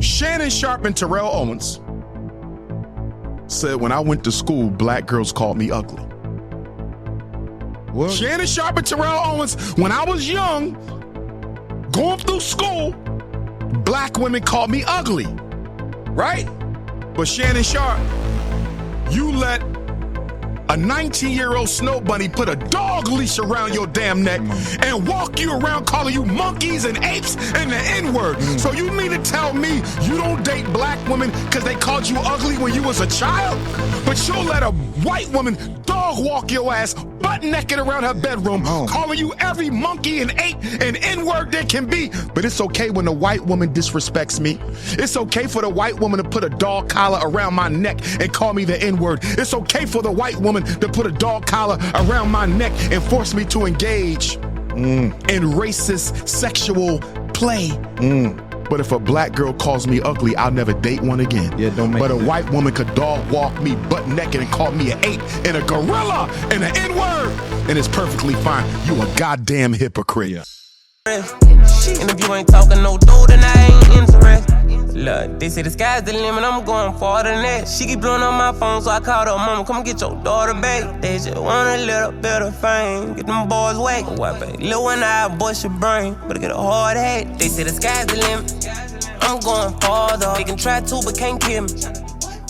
Shannon Sharpe and Terrell Owens said when I went to school, black girls called me ugly. What? Shannon Sharpe and Terrell Owens, when I was young, going through school, black women called me ugly, right? But Shannon Sharpe, you let a 19-year-old snow bunny put a dog leash around your damn neck and walk you around calling you monkeys and apes and the N-word. So you mean to tell me you don't date black women because they called you ugly when you was a child? But you'll let a white woman dog walk your ass butt naked around her bedroom, calling you every monkey and ape and N-word there can be. But it's okay when a white woman disrespects me. It's okay for the white woman to put a dog collar around my neck and call me the N-word. It's okay for the white woman to put a dog collar around my neck and force me to engage in racist sexual play. But if a black girl calls me ugly, I'll never date one again. Yeah, don't make But a white woman could dog walk me butt naked and call me an ape and a gorilla and an N-word, and it's perfectly fine. You a goddamn hypocrite. Yeah. And if you ain't talking no dough, then I ain't interested. Look, they say the sky's the limit, I'm going farther than that. She keep blowing on my phone, so I called her mama, come get your daughter back. They just want a little bit of fame, get them boys whack. What, baby? Little one eye, bust your brain, better get a hard hat. They say the sky's the limit, I'm going farther. They can try to, but can't kill me.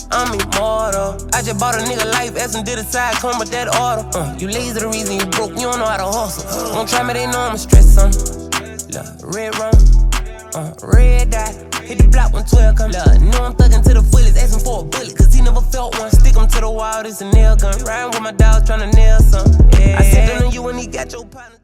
I'm immortal. I just bought a nigga life, ass and did a side, come with that order. You lazy, the reason you broke, you don't know how to hustle. Don't try me, they know I'm stressed, son. Look, red rum, red dot. Hit the block when 12 come. Look, know I'm thuggin' to the fullest, asking for a bullet, cause he never felt one. Stick him to the wall, this a nail gun. Riding with my dog, tryna nail something. Yeah. I said on you when he got your partner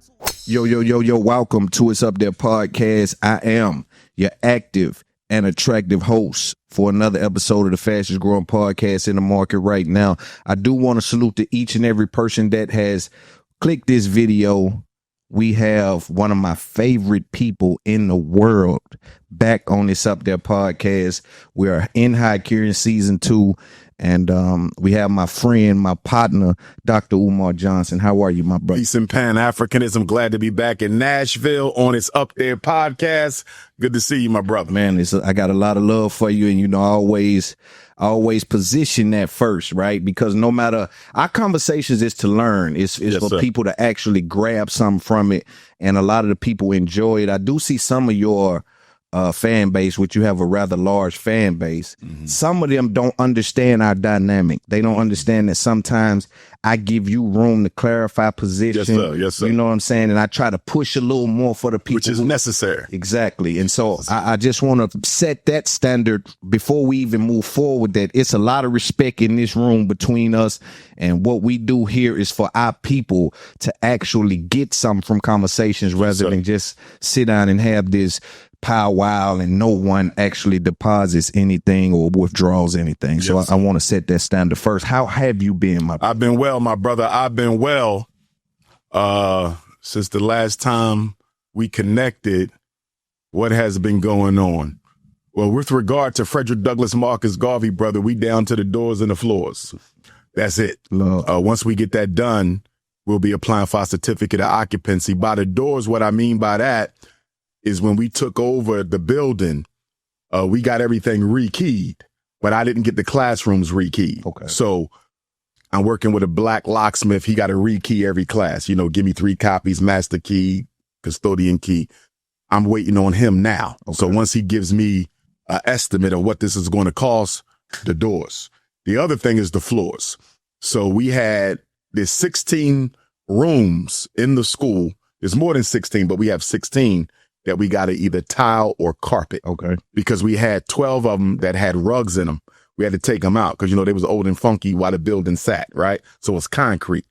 too. Yo, welcome to It's Up There Podcast. I am your active and attractive host for another episode of the fastest growing podcast in the market right now. I do want to salute to each and every person that has clicked this video. We have one of my favorite people in the world back on this Up There podcast. We are in Hyperion season 2, and we have my friend, my partner, Dr. Umar Johnson. How are you, my brother? Peace and Pan-Africanism. Glad to be back in Nashville on It's Up There podcast. Good to see you, my brother. Man, I got a lot of love for you, and you know, I always position that first, right? Because no matter, our conversations is to learn. It's yes, for people to actually grab something from it, and a lot of the people enjoy it. I do see some of your fan base, which you have a rather large fan base. Some of them don't understand our dynamic. They don't understand that sometimes I give you room to clarify position. Yes, sir. You know what I'm saying? And I try to push a little more for the people. Which is necessary. Exactly. And so I just want to set that standard before we even move forward, that it's a lot of respect in this room between us. And what we do here is for our people to actually get something from conversations rather than just sit down and have this powwow and no one actually deposits anything or withdraws anything. So I want to set that standard first. How have you been, my brother? I've been well, my brother. I've been well since the last time we connected. What has been going on? Well, with regard to Frederick Douglass Marcus Garvey, brother, we down to the doors and the floors. That's it. Once we get that done, we'll be applying for our certificate of occupancy. By the doors, what I mean by that is when we took over the building, we got everything rekeyed, but I didn't get the classrooms rekeyed. Okay. So I'm working with a black locksmith. He got to rekey every class. You know, give me 3 copies, master key, custodian key. I'm waiting on him now. Okay. So once he gives me an estimate of what this is going to cost, the doors. The other thing is the floors. So there's 16 rooms in the school. There's more than 16, but we have 16 that we got to either tile or carpet. Okay. Because we had 12 of them that had rugs in them. We had to take them out because, you know, they was old and funky while the building sat, right? So it's concrete.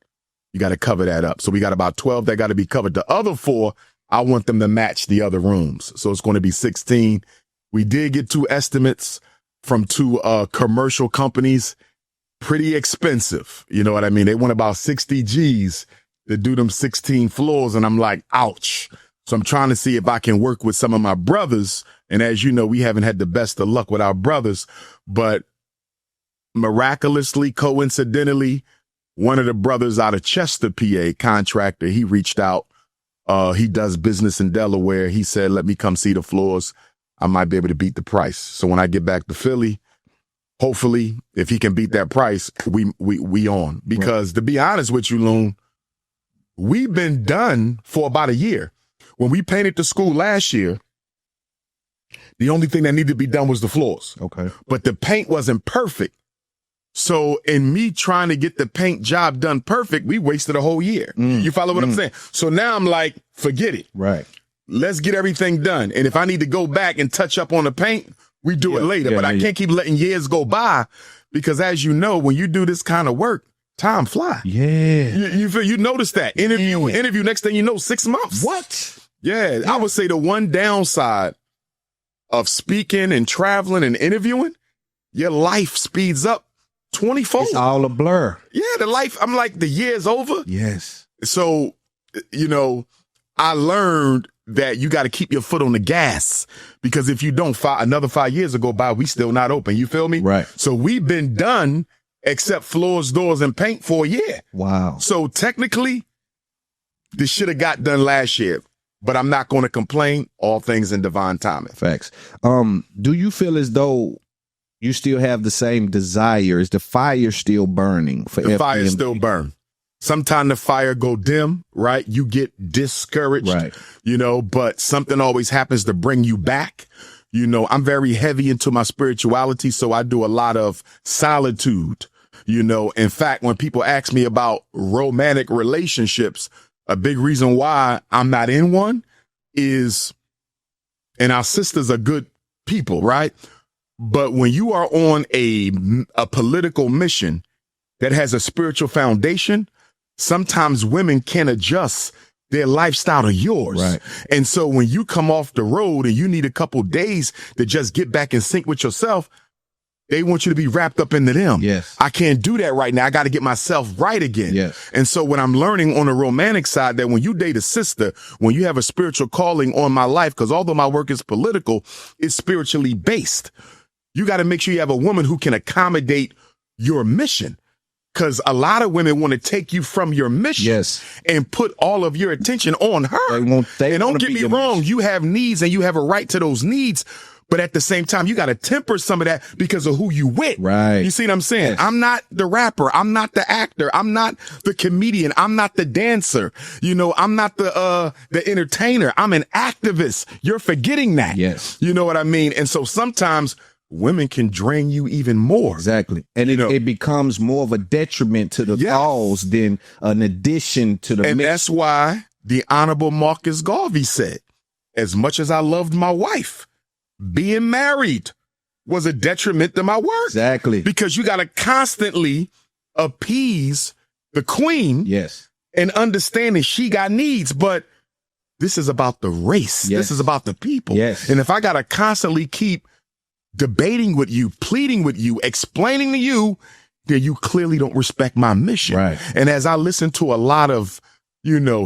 You got to cover that up. So we got about 12 that got to be covered. The other 4, I want them to match the other rooms. So it's going to be 16. We did get 2 estimates from 2 commercial companies. Pretty expensive. You know what I mean? They want about 60 G's to do them 16 floors. And I'm like, ouch. So I'm trying to see if I can work with some of my brothers. And as you know, we haven't had the best of luck with our brothers, but miraculously, coincidentally, one of the brothers out of Chester, PA, contractor, he reached out. He does business in Delaware. He said, let me come see the floors. I might be able to beat the price. So when I get back to Philly, hopefully, if he can beat that price, we on. Because to be honest with you, Loon, we've been done for about a year. When we painted the school last year, the only thing that needed to be done was the floors. Okay. But the paint wasn't perfect. So in me trying to get the paint job done perfect, we wasted a whole year. You follow what I'm saying? So now I'm like, forget it. Right. Let's get everything done. And if I need to go back and touch up on the paint, we do it later. But I can't keep letting years go by because, as you know, when you do this kind of work, time fly. Yeah. You notice that. Interview, next thing you know, 6 months. What? Yeah. I would say the one downside of speaking and traveling and interviewing, your life speeds up 24. It's all a blur. Yeah, the life, I'm like, the year's over. Yes. So, I learned that you got to keep your foot on the gas because if you don't, another 5 years will go by, we still not open. You feel me? Right. So we've been done except floors, doors, and paint for a year. Wow. So technically, this should have got done last year. But I'm not going to complain. All things in divine timing. Facts. Do you feel as though you still have the same desire? Is the fire still burning for the fire FDMG? still burn. Sometimes the fire go dim, right? You get discouraged, right? But something always happens to bring you back. I'm very heavy into my spirituality, so I do a lot of solitude. In fact, when people ask me about romantic relationships, a big reason why I'm not in one is, and our sisters are good people, right? But when you are on a political mission that has a spiritual foundation, sometimes women can't adjust their lifestyle to yours. Right. And so when you come off the road and you need a couple days to just get back in sync with yourself, they want you to be wrapped up into them. Yes. I can't do that right now. I got to get myself right again. Yes. And so what I'm learning on the romantic side, that when you date a sister, when you have a spiritual calling on my life, because although my work is political, it's spiritually based. You got to make sure you have a woman who can accommodate your mission. Because a lot of women want to take you from your mission and put all of your attention on her. And don't get me wrong, you have needs and you have a right to those needs. But at the same time, you got to temper some of that because of who you with. Right. You see what I'm saying? Yes. I'm not the rapper. I'm not the actor. I'm not the comedian. I'm not the dancer. I'm not the entertainer. I'm an activist. You're forgetting that. Yes. You know what I mean? And so sometimes women can drain you even more. Exactly. And it becomes more of a detriment to the cause than an addition to the And mission. that's why the Honorable Marcus Garvey said, as much as I loved my wife, being married was a detriment to my work. Exactly. Because you got to constantly appease the queen. Yes. And understanding she got needs. But this is about the race. Yes. This is about the people. Yes. And if I got to constantly keep debating with you, pleading with you, explaining to you, then you clearly don't respect my mission. Right. And as I listen to a lot of,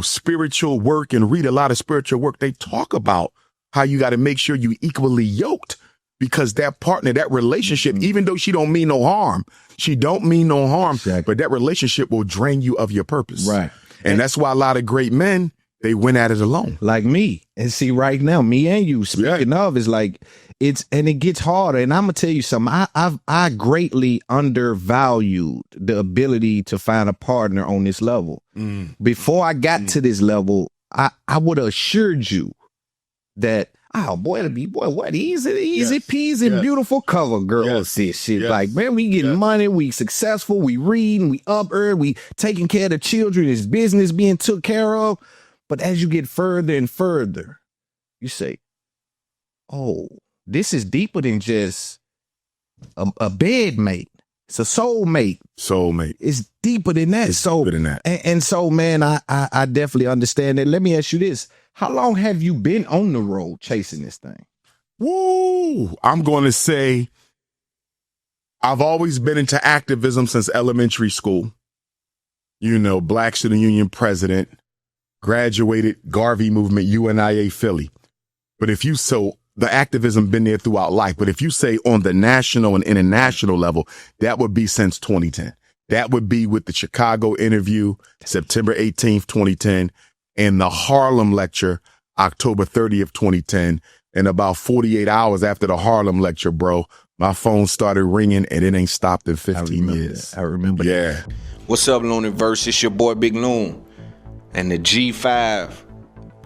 spiritual work and read a lot of spiritual work, they talk about how you got to make sure you equally yoked, because that partner, that relationship, even though she don't mean no harm, but that relationship will drain you of your purpose. Right. And that's why a lot of great men, they went at it alone. Like me. And see, right now, me and you, speaking of, is like, and it gets harder. And I'm going to tell you something. I greatly undervalued the ability to find a partner on this level. Before I got to this level, I would have assured you that, what easy peasy, beautiful cover girls, this shit. Like, man, we getting money, we successful, we reading, we up early, we taking care of the children, it's business being took care of. But as you get further and further, you say, oh, this is deeper than just a bed mate. It's a soulmate. It's deeper than that. And so, man, I definitely understand that. Let me ask you this. How long have you been on the road chasing this thing? Woo! I'm going to say I've always been into activism since elementary school. Black Student Union president, graduated Garvey movement, UNIA Philly. But the activism been there throughout life. But if you say on the national and international level, that would be since 2010. That would be with the Chicago interview, September 18th, 2010, and the Harlem lecture, October 30th, 2010, And about 48 hours after the Harlem lecture, bro, my phone started ringing and it ain't stopped in 15 years. I remember that. What's up, Loon and Verse? It's your boy Big Loon. And the G5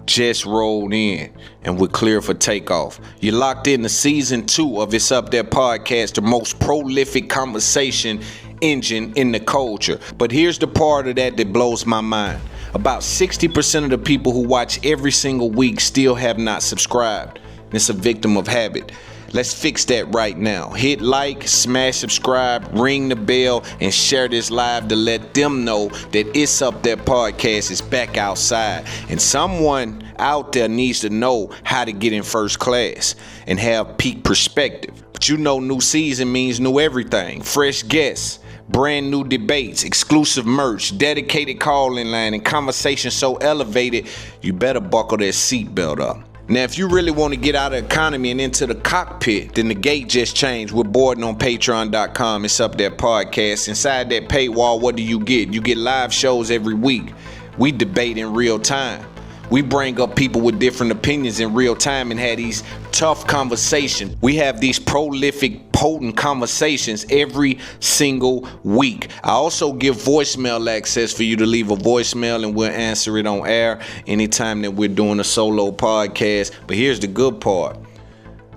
just rolled in and we're clear for takeoff. You're locked in to season 2 of It's Up There podcast, the most prolific conversation engine in the culture. But here's the part of that blows my mind. About 60% of the people who watch every single week still have not subscribed. It's a victim of habit. Let's fix that right now. Hit like, smash subscribe, ring the bell, and share this live to let them know that It's Up There podcast is back outside. And someone out there needs to know how to get in first class and have peak perspective. But you know, new season means new everything. Fresh guests, brand new debates, exclusive merch, dedicated call-in line, and conversation so elevated, you better buckle that seatbelt up. Now, if you really want to get out of the economy and into the cockpit, then the gate just changed. We're boarding on patreon.com. It's Up There podcast. Inside that paywall, what do you get? You get live shows every week. We debate in real time. We bring up people with different opinions in real time and have these tough conversations. We have these prolific, potent conversations every single week. I also give voicemail access for you to leave a voicemail and we'll answer it on air anytime that we're doing a solo podcast. But here's the good part.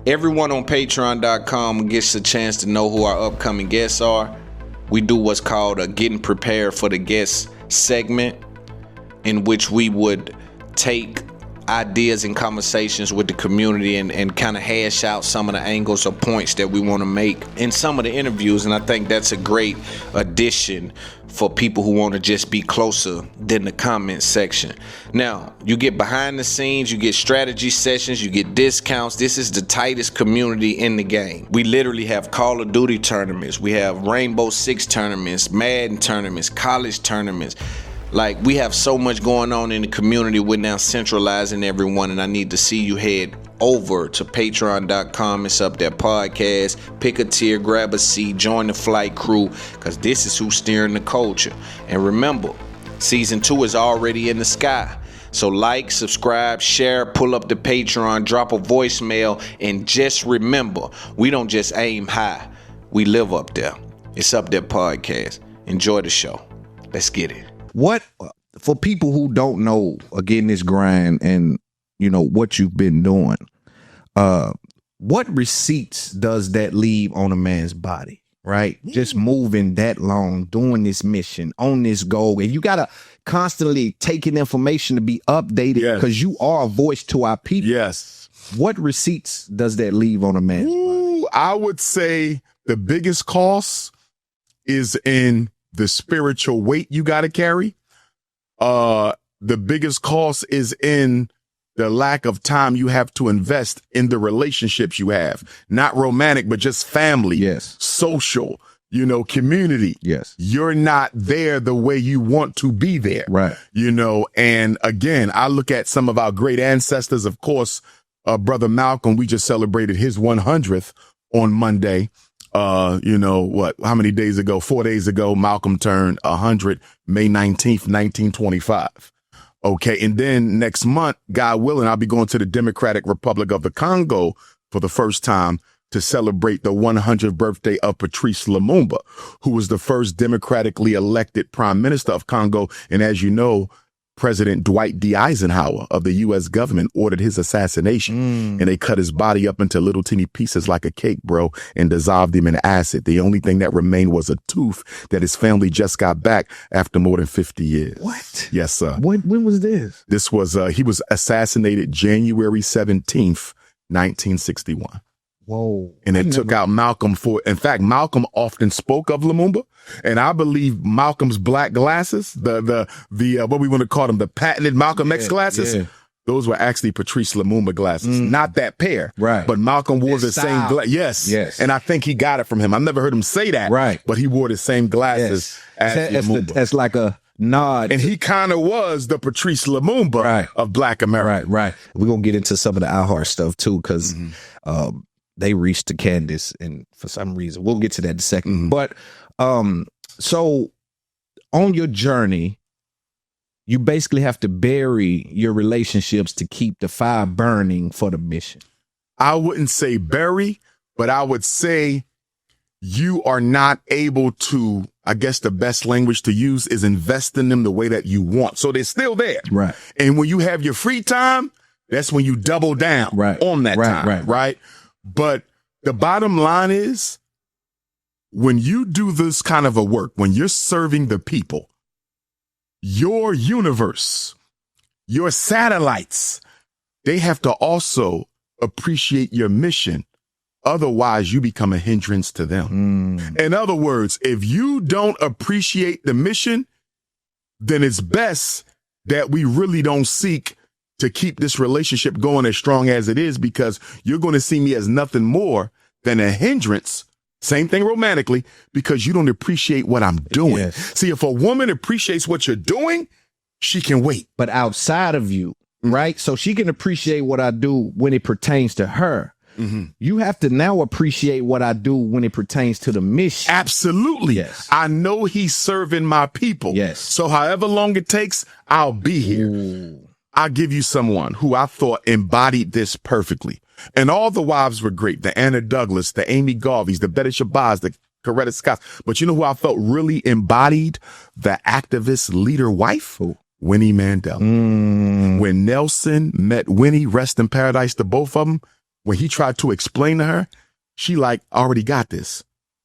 Everyone on patreon.com gets a chance to know who our upcoming guests are. We do what's called a getting prepared for the guest segment, in which we would take ideas and conversations with the community and kind of hash out some of the angles or points that we want to make in some of the interviews. And I think that's a great addition for people who want to just be closer than the comment section. Now, you get behind the scenes, you get strategy sessions, you get discounts. This is the tightest community in the game. We literally have Call of Duty tournaments. We have Rainbow Six tournaments, Madden tournaments, college tournaments. Like, we have so much going on in the community. We're now centralizing everyone, and I need to see you head over to patreon.com. It's Up There podcast. Pick a tier, grab a seat, join the flight crew, because this is who's steering the culture. And remember, season 2 is already in the sky. So like, subscribe, share, pull up the Patreon, drop a voicemail, and just remember, we don't just aim high. We live up there. It's Up There podcast. Enjoy the show. Let's get it. What, for people who don't know, again, this grind and, you know, what you've been doing, what receipts does that leave on a man's body, right? Just moving that long, doing this mission, on this goal. And you got to constantly taking information to be updated because you are a voice to our people. Yes. What receipts does that leave on a man's body? I would say the biggest cost is in the spiritual weight you got to carry. The biggest cost is in the lack of time you have to invest in the relationships you have. Not romantic, but just family. Yes. Social, you know, community. Yes. You're not there the way you want to be there. Right. You know, and again, I look at some of our great ancestors. Of course, Brother Malcolm, we just celebrated his 100th on Monday. You know, how many days ago? 4 days ago, Malcolm turned 100, May 19th, 1925. Okay. And then next month, God willing, I'll be going to the Democratic Republic of the Congo for the first time to celebrate the 100th birthday of Patrice Lumumba, who was the first democratically elected prime minister of Congo. And as you know, President Dwight D. Eisenhower of the U.S. government ordered his assassination, and they cut his body up into little teeny pieces like a cake, bro, and dissolved him in acid. The only thing that remained was a tooth that his family just got back after more than 50 years. What? Yes, sir. When was this? This was, he was assassinated January 17th, 1961. Whoa. And it took out Malcolm in fact, Malcolm often spoke of Lumumba, and I believe Malcolm's black glasses, the what we want to call them, the patented Malcolm X glasses, those were actually Patrice Lumumba glasses. Not that pair. Right. But Malcolm wore the same glasses. Yes. Yes. And I think he got it from him. I've never heard him say that. Right. But he wore the same glasses as Lumumba. That's like a nod. And he kind of was the Patrice Lumumba of Black America. Right. We're going to get into some of the iHeart stuff too, because they reached to Candace, and for some reason, we'll get to that in a second. But so on your journey, you basically have to bury your relationships to keep the fire burning for the mission. I wouldn't say bury, but I would say you are not able to, I guess the best language to use is invest in them the way that you want. So they're still there. Right. And when you have your free time, that's when you double down on that time. Right. But the bottom line is when you do this kind of a work, when you're serving the people, your universe, your satellites, they have to also appreciate your mission. Otherwise, you become a hindrance to them. In other words, if you don't appreciate the mission, then it's best that we really don't seek to keep this relationship going as strong as it is, because you're going to see me as nothing more than a hindrance. Same thing romantically, because you don't appreciate what I'm doing. Yes. See, if a woman appreciates what you're doing, she can wait. But outside of you, right? So she can appreciate what I do when it pertains to her. You have to now appreciate what I do when it pertains to the mission. Absolutely. Yes. I know he's serving my people. Yes. So however long it takes, I'll be here. Ooh. I'll give you someone who I thought embodied this perfectly. And all the wives were great. The Anna Douglas, the Amy Garveys, the Betty Shabazz, the Coretta Scott. But you know who I felt really embodied the activist leader wife? Who? Winnie Mandela. When Nelson met Winnie, rest in paradise to both of them, when he tried to explain to her, she like, already got this.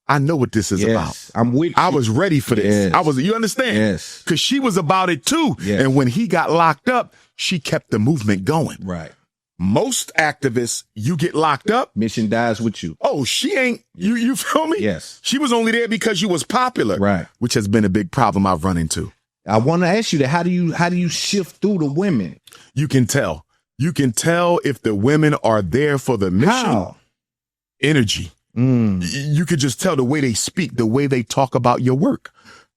I know what this is about. I'm with you. I was ready for this. You understand? Yes. Because she was about it too. Yes. And when he got locked up, she kept the movement going. Right. Most activists, you get locked up, mission dies with you. Oh, she ain't, you feel me? Yes. She was only there because you was popular. Right. Which has been a big problem I've run into. I want to ask you that. How do you shift through the women? You can tell. You can tell if the women are there for the mission. How? Energy. You could just tell the way they speak, the way they talk about your work.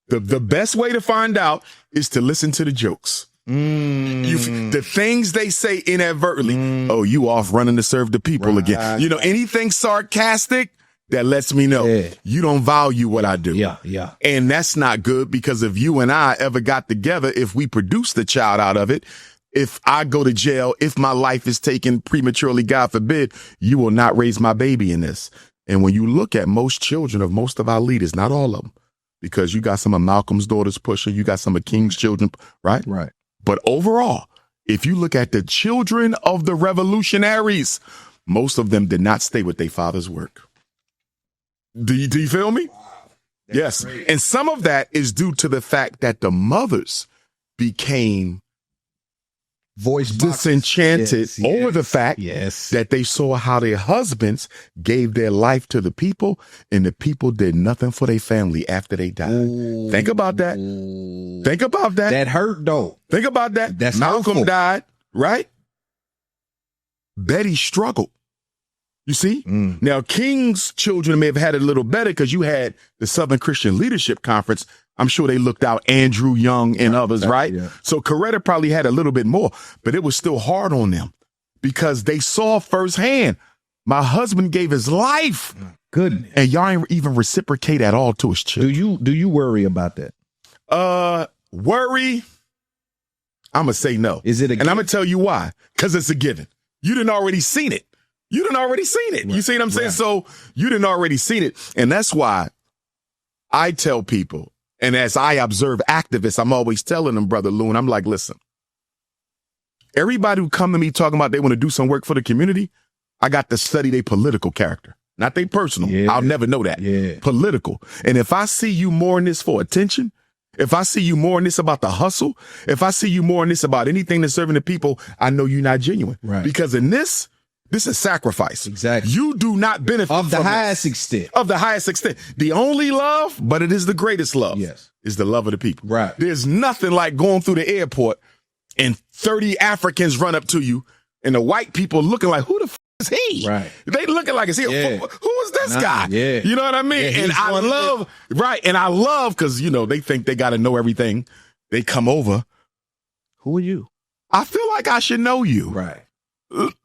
The best way to find out is to listen to the jokes. The things they say inadvertently. Oh, you off running to serve the people again. You know, anything sarcastic that lets me know you don't value what I do. Yeah. And that's not good, because if you and I ever got together, if we produce the child out of it, if I go to jail, if my life is taken prematurely, God forbid, you will not raise my baby in this. And when you look at most children of most of our leaders, not all of them, because you got some of Malcolm's daughters pushing, you got some of King's children, right? Right. But overall, if you look at the children of the revolutionaries, most of them did not stay with their father's work. Do you feel me? Yes. Great. And some of that is due to the fact that the mothers became disenchanted over the fact that they saw how their husbands gave their life to the people, and the people did nothing for their family after they died. Ooh. Think about that. Think about that. That hurt though. Think about that. That's Malcolm hurtful. died, right? Betty struggled. You see? Now, King's children may have had it a little better because you had the Southern Christian Leadership Conference. I'm sure they looked out Andrew Young and others, right? Yeah. So Coretta probably had a little bit more, but it was still hard on them because they saw firsthand, my husband gave his life. Goodness. And y'all ain't even reciprocate at all to his children. Do you worry about that? Worry? I'm going to say no. Is it a given? And I'm going to tell you why. Because it's a given. You done already seen it. You see what I'm saying? Right. So you done already seen it. And that's why I tell people, and as I observe activists, I'm always telling them, Brother Loon, I'm like, listen, everybody who come to me talking about they want to do some work for the community, I got to study their political character, not their personal. Yeah. I'll never know that. Yeah. Political. And if I see you more in this for attention, if I see you more in this about the hustle, if I see you more in this about anything that's serving the people, I know you're not genuine. Right. Because in this is sacrifice. Exactly. You do not benefit of the from highest extent. Of the highest extent. The only love, but it is the greatest love. Yes. Is the love of the people. Right. There's nothing like going through the airport and 30 Africans run up to you and the white people looking like, who the f is he? Right. They looking like, is he? Yeah. Who is this guy? Yeah. You know what I mean? Yeah, and I love, and I love, because, you know, they think they got to know everything. They come over. Who are you? I feel like I should know you. Right.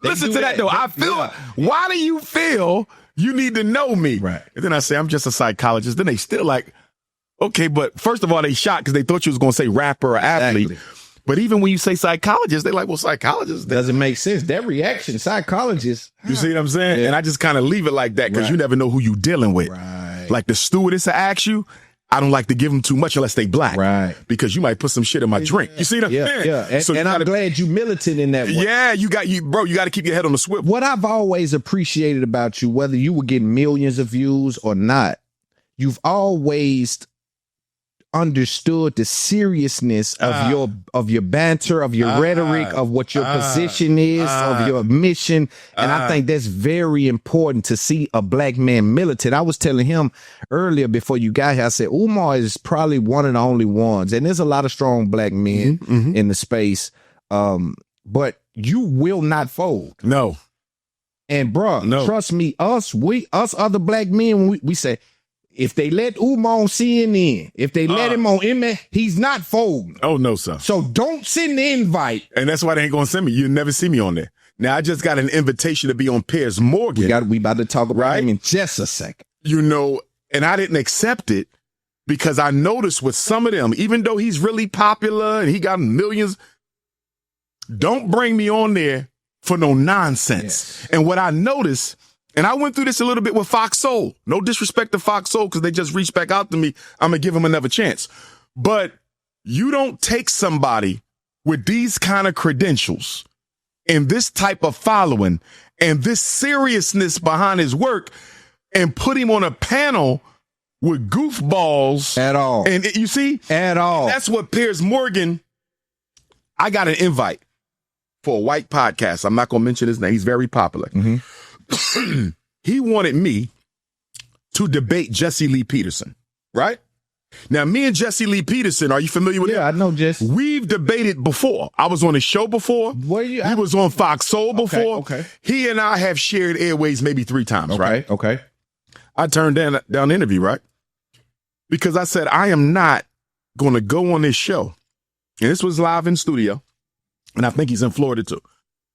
Listen to that though. I feel, why do you feel you need to know me? Right. And then I say, I'm just a psychologist. Then they still like, okay, but first of all, they shocked because they thought you was going to say rapper or athlete. But even when you say psychologist, they're like, well, psychologist doesn't make sense. That reaction, psychologist. You see what I'm saying? Yeah. And I just kind of leave it like that because you never know who you dealing with. Right. Like the stewardess will ask you, I don't like to give them too much unless they black. Right. Because you might put some shit in my drink. You see what I'm saying? Yeah. And I'm glad you militant in that way. Yeah, you got to keep your head on the swivel. What I've always appreciated about you, whether you were getting millions of views or not, you've always understood the seriousness of your banter, of your rhetoric, of what your position is, of your mission. And I think that's very important to see a black man militant. I was telling him earlier before you got here, I said, Umar is probably one of the only ones. And there's a lot of strong black men in the space. But you will not fold. No. And bro, trust me, us other black men, we say, if they let Umar on CNN, if they let him on MA, he's not folding. Oh, no, sir. So don't send the invite. And that's why they ain't going to send me. You'll never see me on there. Now, I just got an invitation to be on Piers Morgan. We about to talk about him in just a second. You know, and I didn't accept it because I noticed with some of them, even though he's really popular and he got millions, don't bring me on there for no nonsense. Yes. And what I noticed, and I went through this a little bit with Fox Soul. No disrespect to Fox Soul because they just reached back out to me. I'm going to give them another chance. But you don't take somebody with these kind of credentials and this type of following and this seriousness behind his work and put him on a panel with goofballs. At all. And you see? At all. That's what Piers Morgan, I got an invite for a white podcast. I'm not going to mention his name. He's very popular. He wanted me to debate Jesse Lee Peterson, right? Now, me and Jesse Lee Peterson, are you familiar with him? Yeah, I know Jesse. We've debated before. I was on his show before. He was on Fox Soul before. Okay. He and I have shared airways maybe 3 times, right? Okay. I turned down the interview, right? Because I said, I am not going to go on this show. And this was live in studio. And I think he's in Florida too.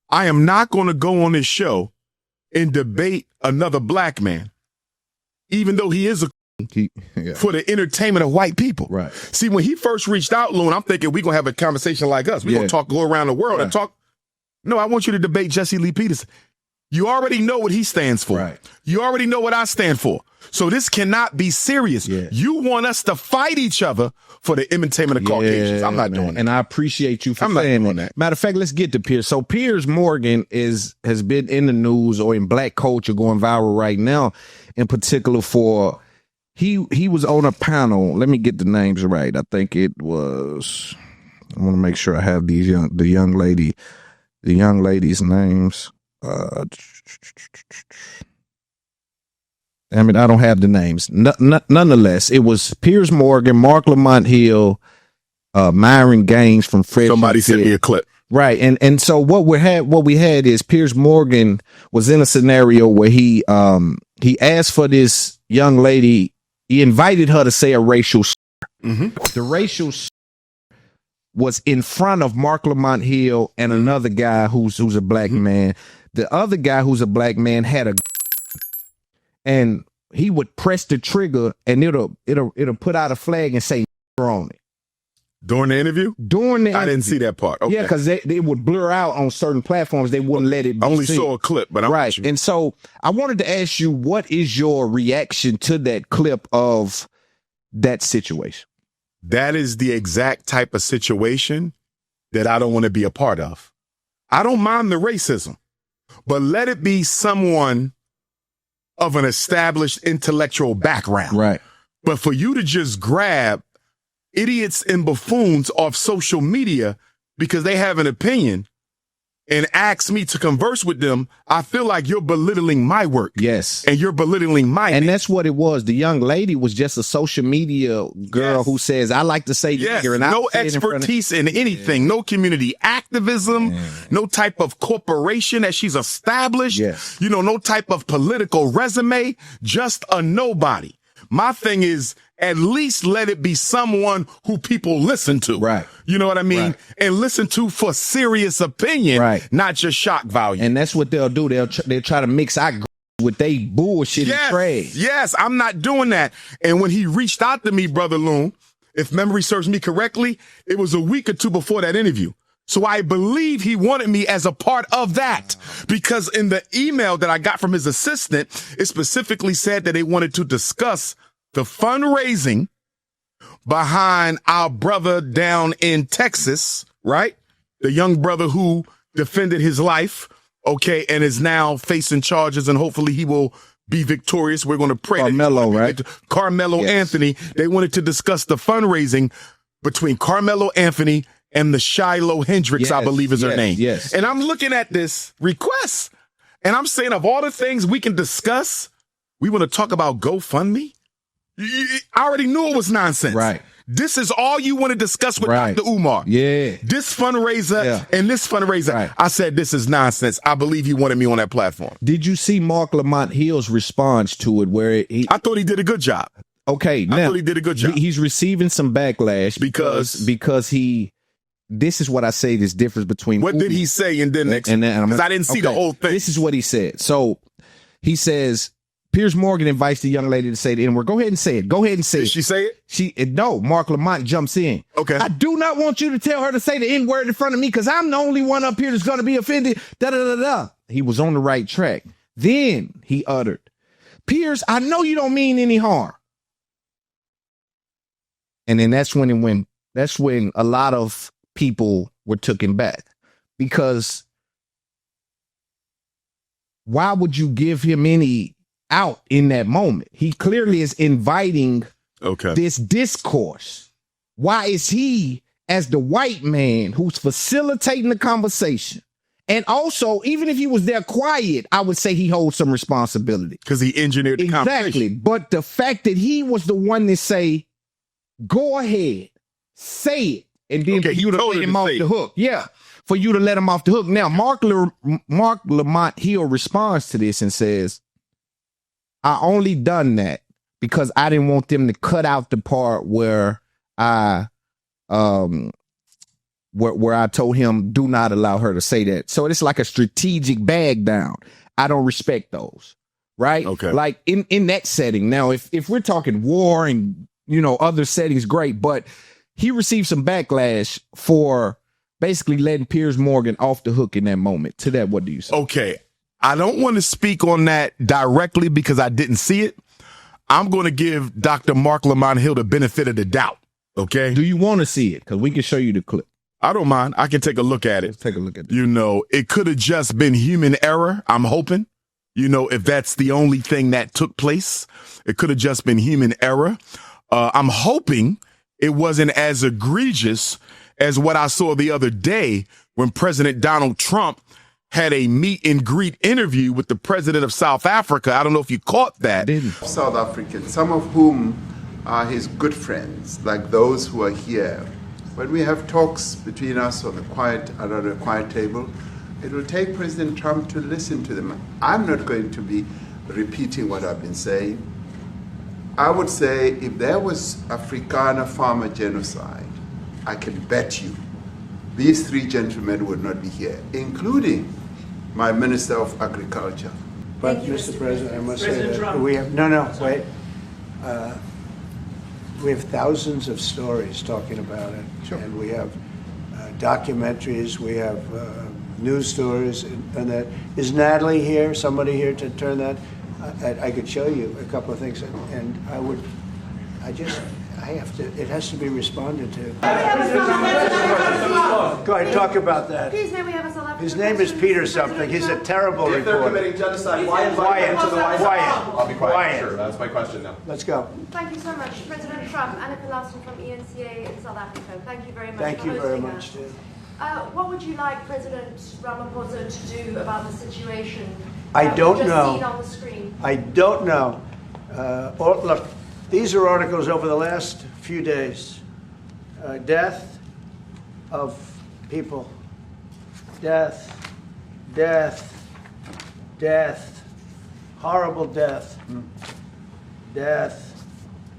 I am not going to go on this show and debate another black man, even though he is for the entertainment of white people. Right. See, when he first reached out, Loon, I'm thinking we're going to have a conversation like us. We're going to go around the world and talk. No, I want you to debate Jesse Lee Peterson. You already know what he stands for. Right. You already know what I stand for. So this cannot be serious. Yeah. You want us to fight each other for the entertainment of Caucasians. I'm not doing that. And I appreciate you for saying that. Matter of fact, let's get to Piers. So Piers Morgan has been in the news or in black culture going viral right now, in particular for he was on a panel. Let me get the names right. I think it was, I want to make sure I have the young lady's names. I mean, I don't have the names. Nonetheless, it was Piers Morgan, Mark Lamont Hill, Myron Gaines from Fred. Somebody sent me a clip. Right. And so what we had is Piers Morgan was in a scenario where he asked for this young lady. He invited her to say a racial slur. The racial slur was in front of Mark Lamont Hill and another guy who's a black man. The other guy who's a black man had and he would press the trigger and it'll put out a flag and say on it. During the interview? I didn't see that part. Okay. Yeah, because they would blur out on certain platforms. They wouldn't let it be I only seen. saw a clip, but I'm right. And so I wanted to ask you, what is your reaction to that clip of that situation? That is the exact type of situation that I don't want to be a part of. I don't mind the racism, but let it be someone of an established intellectual background. Right. But for you to just grab idiots and buffoons off social media because they have an opinion and ask me to converse with them, I feel like you're belittling my work. Yes. And you're belittling my And that's what it was. The young lady was just a social media girl who says, I like to say nigger. And no expertise in anything. No community activism. No type of corporation that she's established. You know, no type of political resume. Just a nobody. My thing is, at least let it be someone who people listen to. Right. You know what I mean? Right. And listen to for serious opinion, right, not just shock value. And that's what they'll do. They'll try to mix our with they bullshit and trash. Yes, I'm not doing that. And when he reached out to me, Brother Loon, If memory serves me correctly, it was a week or two before that interview. So I believe he wanted me as a part of that, because in the email that I got from his assistant, it specifically said that they wanted to discuss the fundraising behind our brother down in Texas, right? The young brother who defended his life, okay, and is now facing charges, and hopefully he will be victorious. We're going to pray. Carmelo, right? Carmelo Anthony. They wanted to discuss the fundraising between Carmelo Anthony and the Shiloh Hendricks, I believe is her name. Yes. And I'm looking at this request, and I'm saying, of all the things we can discuss, we want to talk about GoFundMe? I already knew it was nonsense. Right. This is all you want to discuss with Dr. Umar. Yeah. This fundraiser and this fundraiser. Right. I said, this is nonsense. I believe he wanted me on that platform. Did you see Mark Lamont Hill's response to it where I thought he did a good job. Okay. I thought he did a good job. He's receiving some backlash because he, this is what I say, this difference between. What did he say? And then because I didn't see the whole thing. This is what he said. So he says, Piers Morgan invites the young lady to say the N-word. Go ahead and say it. Go ahead and say it. Did she say it? No, Mark Lamont jumps in. Okay. I do not want you to tell her to say the N-word in front of me because I'm the only one up here that's going to be offended. Da-da-da-da. He was on the right track. Then he uttered, Piers, I know you don't mean any harm. And then that's when a lot of people were taken back, because why would you give him any out in that moment? He clearly is inviting this discourse. Why is he, as the white man who's facilitating the conversation, and also, even if he was there quiet, I would say he holds some responsibility because he engineered the conversation. Exactly. But the fact that he was the one to say, go ahead, say it, and then for you to let him off the hook. Yeah, for you to let him off the hook. Now, Mark Lamont Hill responds to this and says, I only done that because I didn't want them to cut out the part where I where I told him, do not allow her to say that. So it's like a strategic bag down. I don't respect those. Right? Okay. Like in that setting. Now, if we're talking war and, other settings, great. But he received some backlash for basically letting Piers Morgan off the hook in that moment. To that, what do you say? Okay. I don't want to speak on that directly because I didn't see it. I'm going to give Dr. Mark Lamont Hill the benefit of the doubt. Okay. Do you want to see it? Because we can show you the clip. I don't mind. I can take a look at it. Let's take a look at it. It could have just been human error. I'm hoping, if that's the only thing that took place, it could have just been human error. I'm hoping it wasn't as egregious as what I saw the other day when President Donald Trump had a meet and greet interview with the president of South Africa. I don't know if you caught that. South Africans, some of whom are his good friends, like those who are here. When we have talks between us around a quiet table, it will take President Trump to listen to them. I'm not going to be repeating what I've been saying. I would say if there was Afrikaner farmer genocide, I can bet you these three gentlemen would not be here, including my Minister of Agriculture. But, Mr. President, I must say that Trump. we have, wait. We have thousands of stories talking about it. Sure. And we have documentaries, we have news stories, and that. Is Natalie here, somebody here to turn that? I could show you a couple of things, and it has to be responded to. Go ahead, talk about that. Please, may we have a South African His name is Peter something. He's a terrible If they're reporter. committing genocide, why invite Quiet. them to the White House? Quiet. I'll be quiet. Quiet. Sure, that's my question now. Let's go. Thank you so much. President Trump, Annika Larson from ENCA in South Africa. Thank you very much Thank for you very hosting much, us. Dave. What would you like President Ramaphosa to do about the situation I that don't we've just know. seen on the screen? I don't know. Look, these are articles over the last few days. Death of people. Death. Horrible death. Death.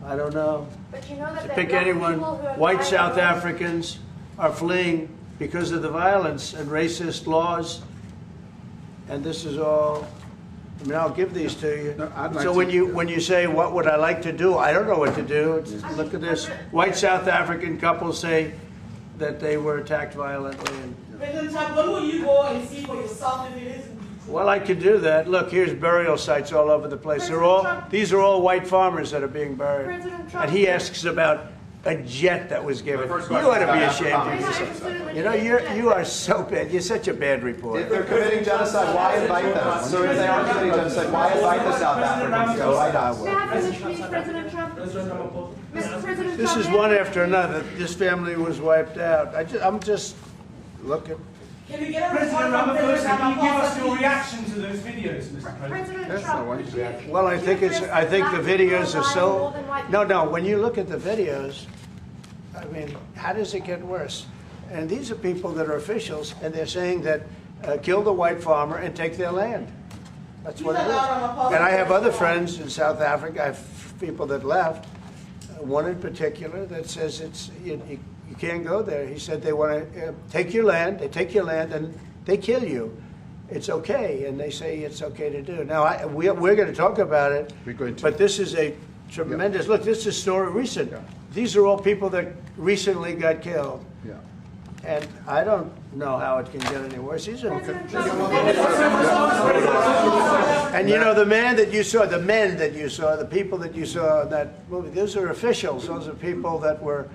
I don't know. But you know that To there pick are young anyone, people who are white dying South already. Africans are fleeing because of the violence and racist laws. And this is all I mean, I'll give these to you. No, I'd like So to- when you say, what would I like to do? I don't know what to do. Look at this. White South African couple say that they were attacked violently. President Trump, when will you go and see for yourself if it is? Well, I could do that. Look, here's burial sites all over the place. These are all white farmers that are being buried. President Trump. And he asks about a jet that was given. You ought to be ashamed of yourself. You know, you are so bad. You're such a bad reporter. If they're committing genocide, why invite them? So if they are committing genocide, why invite the South Africans? So why not? May I have permission, please, President Trump? Mr. President This Trump, is one after another. This family was wiped out. I'm just looking. Can we get a President report from Ramaphosa, President can you give us your Ramaphosa? reaction to those videos, Mr. President? President Yes, I Trump, want would to you- react. Well, I think the videos are so. More than white No. When you look at the videos, I mean, how does it get worse? And these are people that are officials, and they're saying that kill the white farmer and take their land. That's what it is. And I have other friends in South Africa. I have people that left. One in particular that says you can't go there. He said they want to take your land. They take your land and they kill you. It's okay, and they say it's okay to do. Now we're going to talk about it. We're going to. But this is a tremendous look. This is story recent. Yeah. These are all people that recently got killed. Yeah. And I don't know how it can get any worse. These are, President Trump, and you know, the men that you saw, the people that you saw in that movie, those are officials. Those are people that were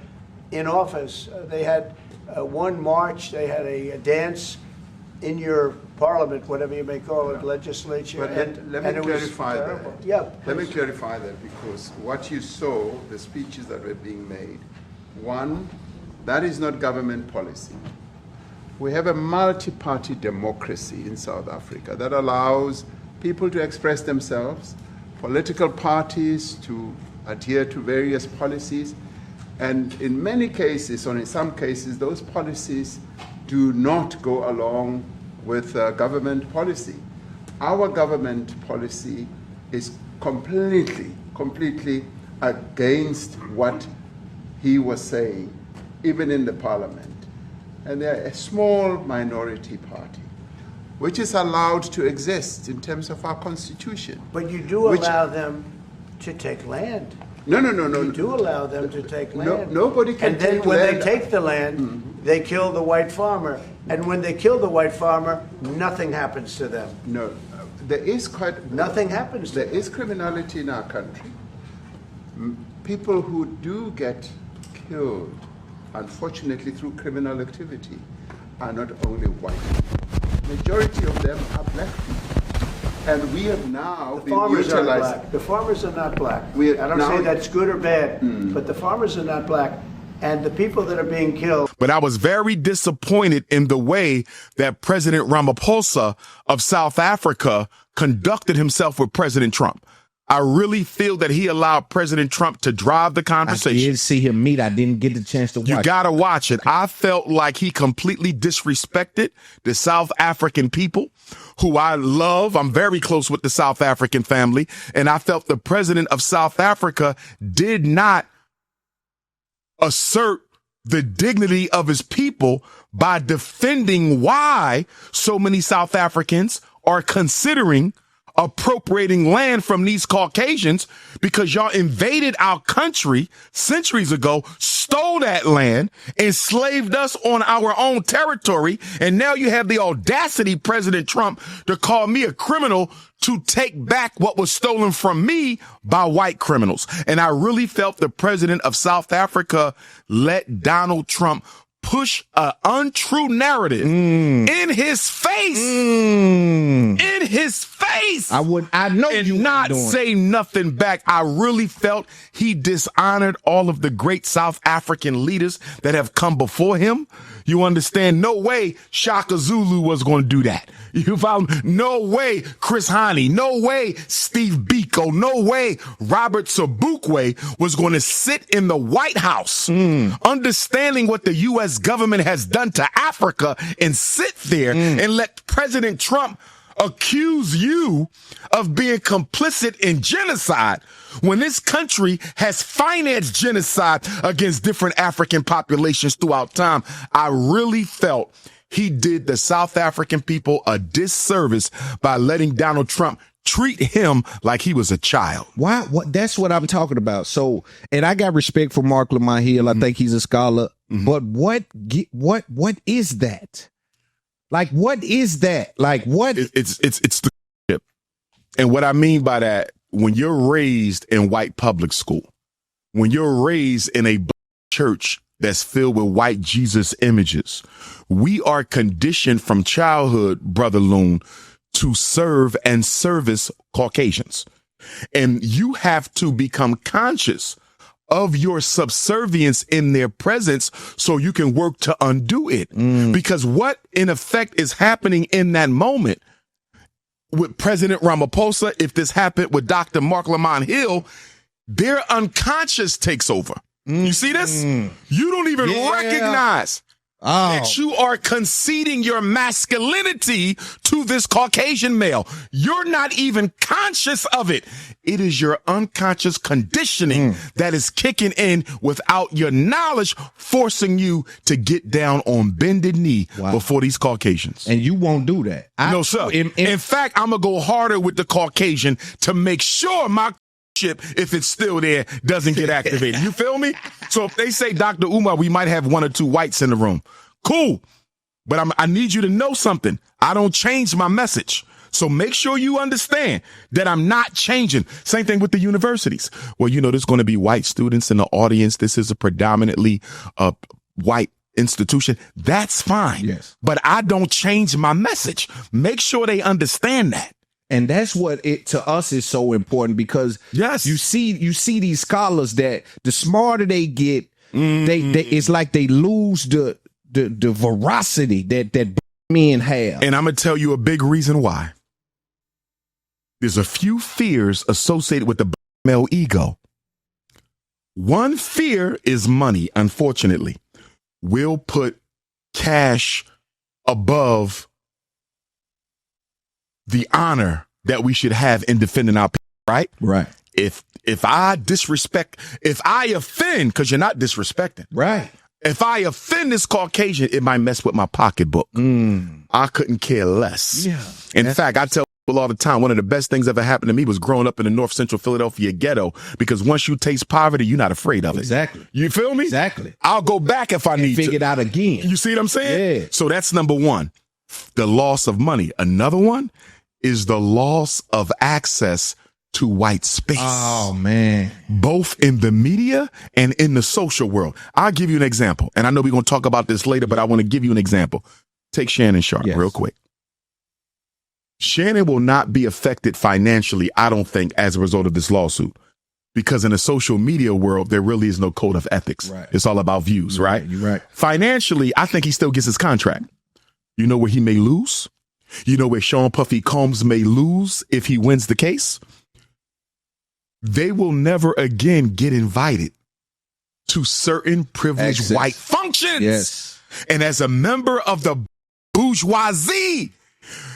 in office. They had one march. They had a dance in your parliament, whatever you may call it, legislature. But let and me it was clarify that. terrible. Yeah. Let me please. clarify that, because what you saw, the speeches that were being made, one, that is not government policy. We have a multi-party democracy in South Africa that allows people to express themselves, political parties to adhere to various policies, and in many cases, or in some cases, those policies do not go along with government policy. Our government policy is completely against what he was saying, even in the parliament. And they're a small minority party, which is allowed to exist in terms of our constitution. But you do allow them to take land. No. You do allow them to take land. Nobody can And then take when land. they take the land, they kill the white farmer. And when they kill the white farmer, nothing happens to them. No, there is Nothing happens to There them. is criminality in our country. People who do get killed, unfortunately through criminal activity, are not only white people. Majority of them are black people. And we have now The been farmers are utilized. black. The farmers are not black. We I don't now- say that's good or bad, but the farmers are not black. And the people that are being killed. But I was very disappointed in the way that President Ramaphosa of South Africa conducted himself with President Trump. I really feel that he allowed President Trump to drive the I conversation. did see him meet. I didn't get the chance to watch. You gotta watch it. I felt like he completely disrespected the South African people who I love. I'm very close with the South African family. And I felt the president of South Africa did not assert the dignity of his people by defending why so many South Africans are considering appropriating land from these Caucasians, because y'all invaded our country centuries ago, stole that land, enslaved us on our own territory, and now you have the audacity, President Trump, to call me a criminal to take back what was stolen from me by white criminals. And I really felt the president of South Africa let Donald Trump push an untrue narrative in his face, in his face. I know and you not doing. say nothing back. I really felt he dishonored all of the great South African leaders that have come before him. You understand? No way Shaka Zulu was going to do that. You follow? No way Chris Hani. No way Steve Biko. No way Robert Sobukwe was going to sit in the White House, understanding what the U.S. government has done to Africa, and sit there and let President Trump accuse you of being complicit in genocide when this country has financed genocide against different African populations throughout time. I really felt he did the South African people a disservice by letting Donald Trump treat him like he was a child. Why? What? That's what I'm talking about. So, and I got respect for Mark Lamont Hill. I think he's a scholar. But what is that? Like, what is that? Like, what? It's the ship. And what I mean by that, when you're raised in white public school, when you're raised in a church that's filled with white Jesus images, we are conditioned from childhood, Brother Loon, to serve and service Caucasians. And you have to become conscious of your subservience in their presence so you can work to undo it. Because what in effect is happening in that moment with President Ramaphosa, if this happened with Dr. Mark Lamont Hill, their unconscious takes over. You see this? You don't even recognize that you are conceding your masculinity to this Caucasian male. You're not even conscious of it. It is your unconscious conditioning that is kicking in without your knowledge, forcing you to get down on bended knee before these Caucasians. And you won't do that. No, sir. In fact, I'm going to go harder with the Caucasian to make sure my ship, if it's still there, doesn't get activated. You feel me? So if they say, Dr. Umar, we might have one or two whites in the room. Cool. But I need you to know something. I don't change my message. So make sure you understand that I'm not changing. Same thing with the universities. Well, you know, there's going to be white students in the audience. This is a predominantly white institution. That's fine. Yes. But I don't change my message. Make sure they understand that. And that's what it to us is so important, because you see these scholars that the smarter they get, they it's like they lose the veracity that men have. And I'm gonna tell you a big reason why. There's a few fears associated with the male ego. One fear is money, unfortunately. We'll put cash above the honor that we should have in defending our people, right? Right. If I disrespect, if I offend, because you're not disrespecting. Right. If I offend this Caucasian, it might mess with my pocketbook. I couldn't care less. Yeah. In fact, I tell people all the time, one of the best things ever happened to me was growing up in the North Central Philadelphia ghetto, because once you taste poverty, you're not afraid of it. Exactly. You feel me? Exactly. I'll go back if I need to. Figure it out again. You see what I'm saying? Yeah. So that's number one, the loss of money. Another one is the loss of access to white space. Oh, man. Both in the media and in the social world. I'll give you an example. And I know we're going to talk about this later, but I want to give you an example. Take Shannon Sharpe real quick. Shannon will not be affected financially, I don't think, as a result of this lawsuit. Because in the social media world, there really is no code of ethics. Right. It's all about views, right? You're right. Financially, I think he still gets his contract. You know where he may lose? You know where Sean Puffy Combs may lose if he wins the case? They will never again get invited to certain privileged white functions. Yes. And as a member of the bourgeoisie,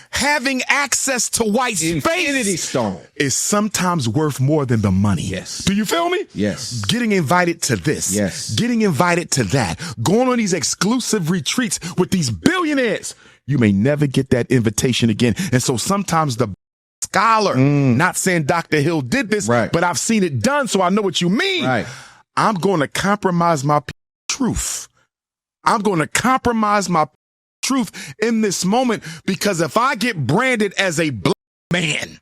having access to white Infinity space Stone is sometimes worth more than the money. Yes. Do you feel me? Yes. Getting invited to this. Yes. Getting invited to that. Going on these exclusive retreats with these billionaires. You may never get that invitation again. And so sometimes the scholar, not saying Dr. Hill did this, but I've seen it done, so I know what you mean. Right. I'm going to compromise my truth. I'm going to compromise my truth in this moment, because if I get branded as a black man,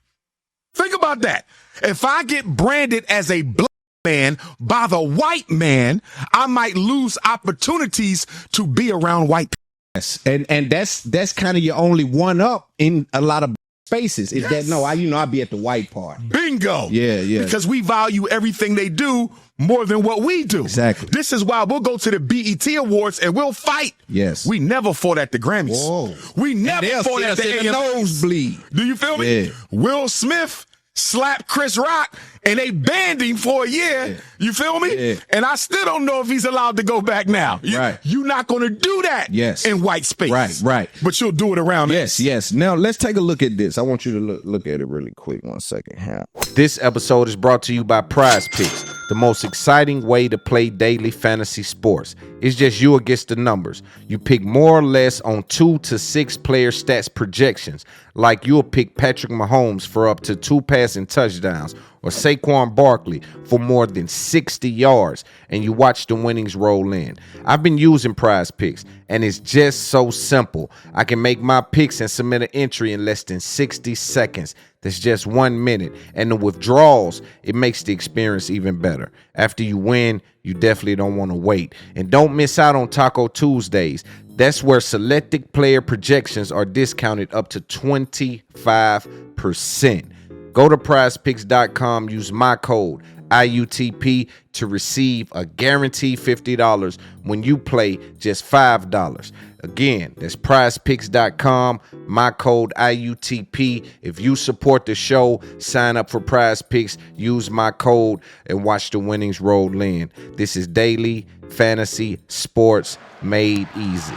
think about that. If I get branded as a black man by the white man, I might lose opportunities to be around white people. Yes. And that's kind of your only one up in a lot of spaces. Is that I'll be at the white part. Bingo. Yeah. Because we value everything they do more than what we do. Exactly. This is why we'll go to the BET Awards and we'll fight. Yes. We never fought at the Grammys. Whoa. We never fought at the AMAs. nosebleed. Do you feel me? Yeah. Will Smith slapped Chris Rock and they banned him for a year. Yeah. You feel me? Yeah. And I still don't know if he's allowed to go back now. You're not going to do that in white space. Right. But you'll do it around Yes. Now, let's take a look at this. I want you to look at it really quick. 1 second. This episode is brought to you by Prize Picks. the most exciting way to play daily fantasy sports. It's just you against the numbers. You pick more or less on 2 to 6 player stats projections, like you'll pick Patrick Mahomes for up to 2 passing touchdowns or Saquon Barkley for more than 60 yards, and you watch the winnings roll in. I've been using Prize Picks, and it's just so simple. I can make my picks and submit an entry in less than 60 seconds. That's just 1 minute. And the withdrawals, it makes the experience even better. After you win, you definitely don't want to wait. And don't miss out on Taco Tuesdays. That's where selected player projections are discounted up to 25%. Go to prizepicks.com, use my code IUTP to receive a guaranteed $50 when you play just $5. Again, that's prizepicks.com, my code IUTP. If you support the show, sign up for Prize Picks, use my code, and watch the winnings roll in. This is daily fantasy sports made easy.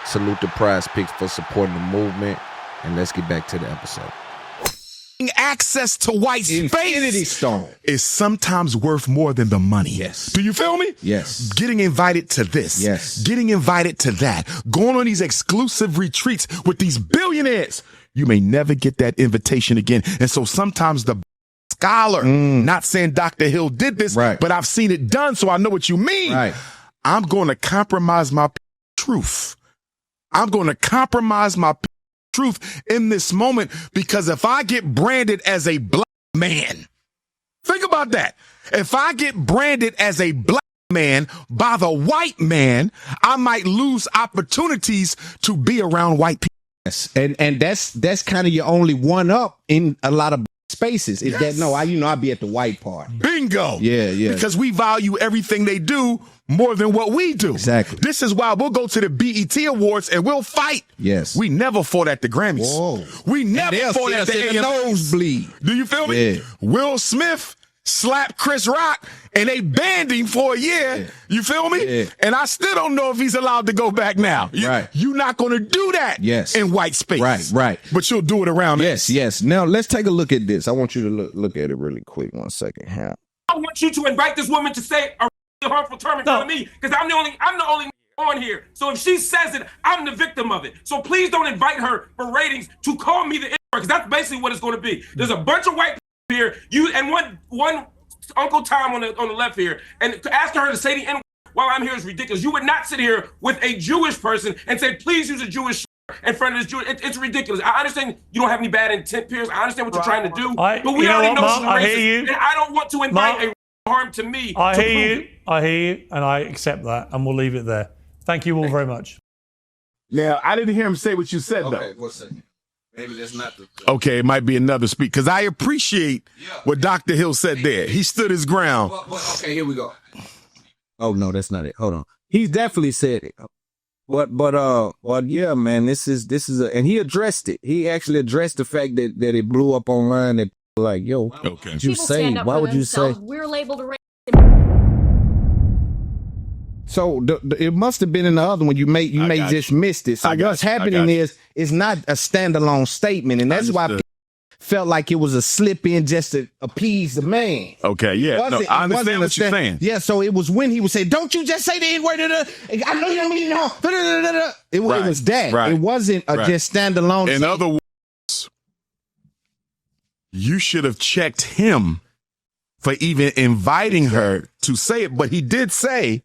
Salute to Prize Picks for supporting the movement, and let's get back to the episode. Access to white Infinity space Stone is sometimes worth more than the money. Yes. Do you feel me? Yes. Getting invited to this. Yes. Getting invited to that. Going on these exclusive retreats with these billionaires. You may never get that invitation again. And so sometimes the scholar, not saying Dr. Hill did this, Right. but I've seen it done, so I know what you mean. Right. I'm going to compromise my truth. I'm going to compromise my truth in this moment, because if I get branded as a black man, think about that. If I get branded as a black man by the white man, I might lose opportunities to be around white people. Yes. And that's kind of your only one up in a lot of spaces. Is that I'll be at the white part. Bingo. Yeah. Because we value everything they do more than what we do. Exactly. This is why we'll go to the BET Awards and we'll fight. Yes. We never fought at the Grammys. Whoa. We never fought at the AMAs. nosebleed. Do you feel me? Yeah. Will Smith slapped Chris Rock and they banned him for a year. Yeah. You feel me? Yeah. And I still don't know if he's allowed to go back now. Right. You're not going to do that Yes. in white space. Right. But you'll do it around Yes. Now let's take a look at this. I want you to look at it really quick. 1 second. Huh? I want you to invite this woman to say a harmful term in front of me, because I'm the only on here. So if she says it, I'm the victim of it. So please don't invite her for ratings to call me the N-word, because that's basically what it's going to be. There's a bunch of white people here, you and one Uncle Tom on the left here, and asking her to say the N-word while I'm here is ridiculous. You would not sit here with a Jewish person and say, please use a Jewish in front of this Jewish. It's ridiculous. I understand you don't have any bad intent, Piers. I understand what you're trying to do, but we already know she's racist, and I don't want to invite a harm to me. I hear you, and I accept that, and we'll leave it there. Thank you all very much. Now, I didn't hear him say what you said, though. Okay, 1 second. Maybe that's not the... Okay, it might be another speak, because I appreciate what Dr. Hill said there. He stood his ground. Okay, here we go. Oh no, that's not it. Hold on. He's definitely said it. But yeah, man, this is and he addressed it. He actually addressed the fact that it blew up online, that like, yo, okay, you say, why would you say? We're labeled a So it must have been in the other one. You may just missed it. So what's happening is it's not a standalone statement, and that's why people felt like it was a slip in just to appease the man. Okay, yeah, no, I understand what you're saying. Yeah, so it was when he would say, "Don't you just say the N-word?" I know you don't mean no. It was that. Right. It wasn't just standalone. In other words, you should have checked him for even inviting her to say it, but he did say,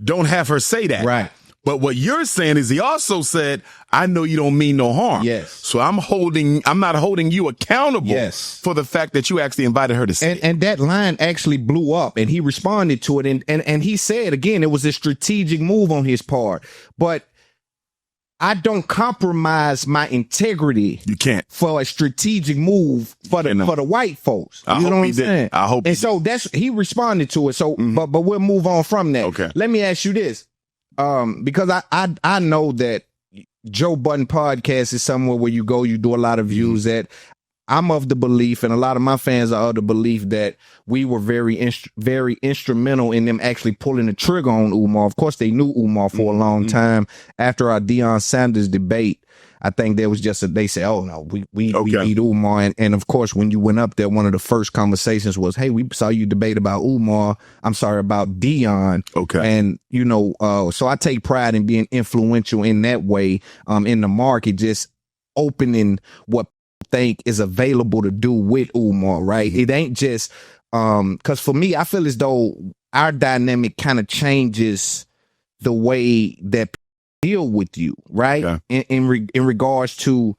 don't have her say that. Right. But what you're saying is he also said, I know you don't mean no harm. Yes. So I'm not holding you accountable for the fact that you actually invited her to say it. And that line actually blew up, and he responded to it. And he said, again, it was a strategic move on his part. But I don't compromise my integrity. You can't. For a strategic move for the white folks. You know what I'm saying? I hope. And so he responded to it. So, but we'll move on from that. Okay. Let me ask you this, because I know that Joe Budden podcast is somewhere where you go, you do a lot of views at. I'm of the belief, and a lot of my fans are of the belief, that we were very instrumental in them actually pulling the trigger on Umar. Of course, they knew Umar for a long time after our Deion Sanders debate. I think there was just they say, oh no, we beat Umar. And of course, when you went up there, one of the first conversations was, hey, we saw you debate about Umar. I'm sorry, about Dion. Okay. And, you know, so I take pride in being influential in that way, in the market, just opening what people think is available to do with Umar, right? It ain't just, cause for me, I feel as though our dynamic kind of changes the way that deal with you, right? Yeah. In regards to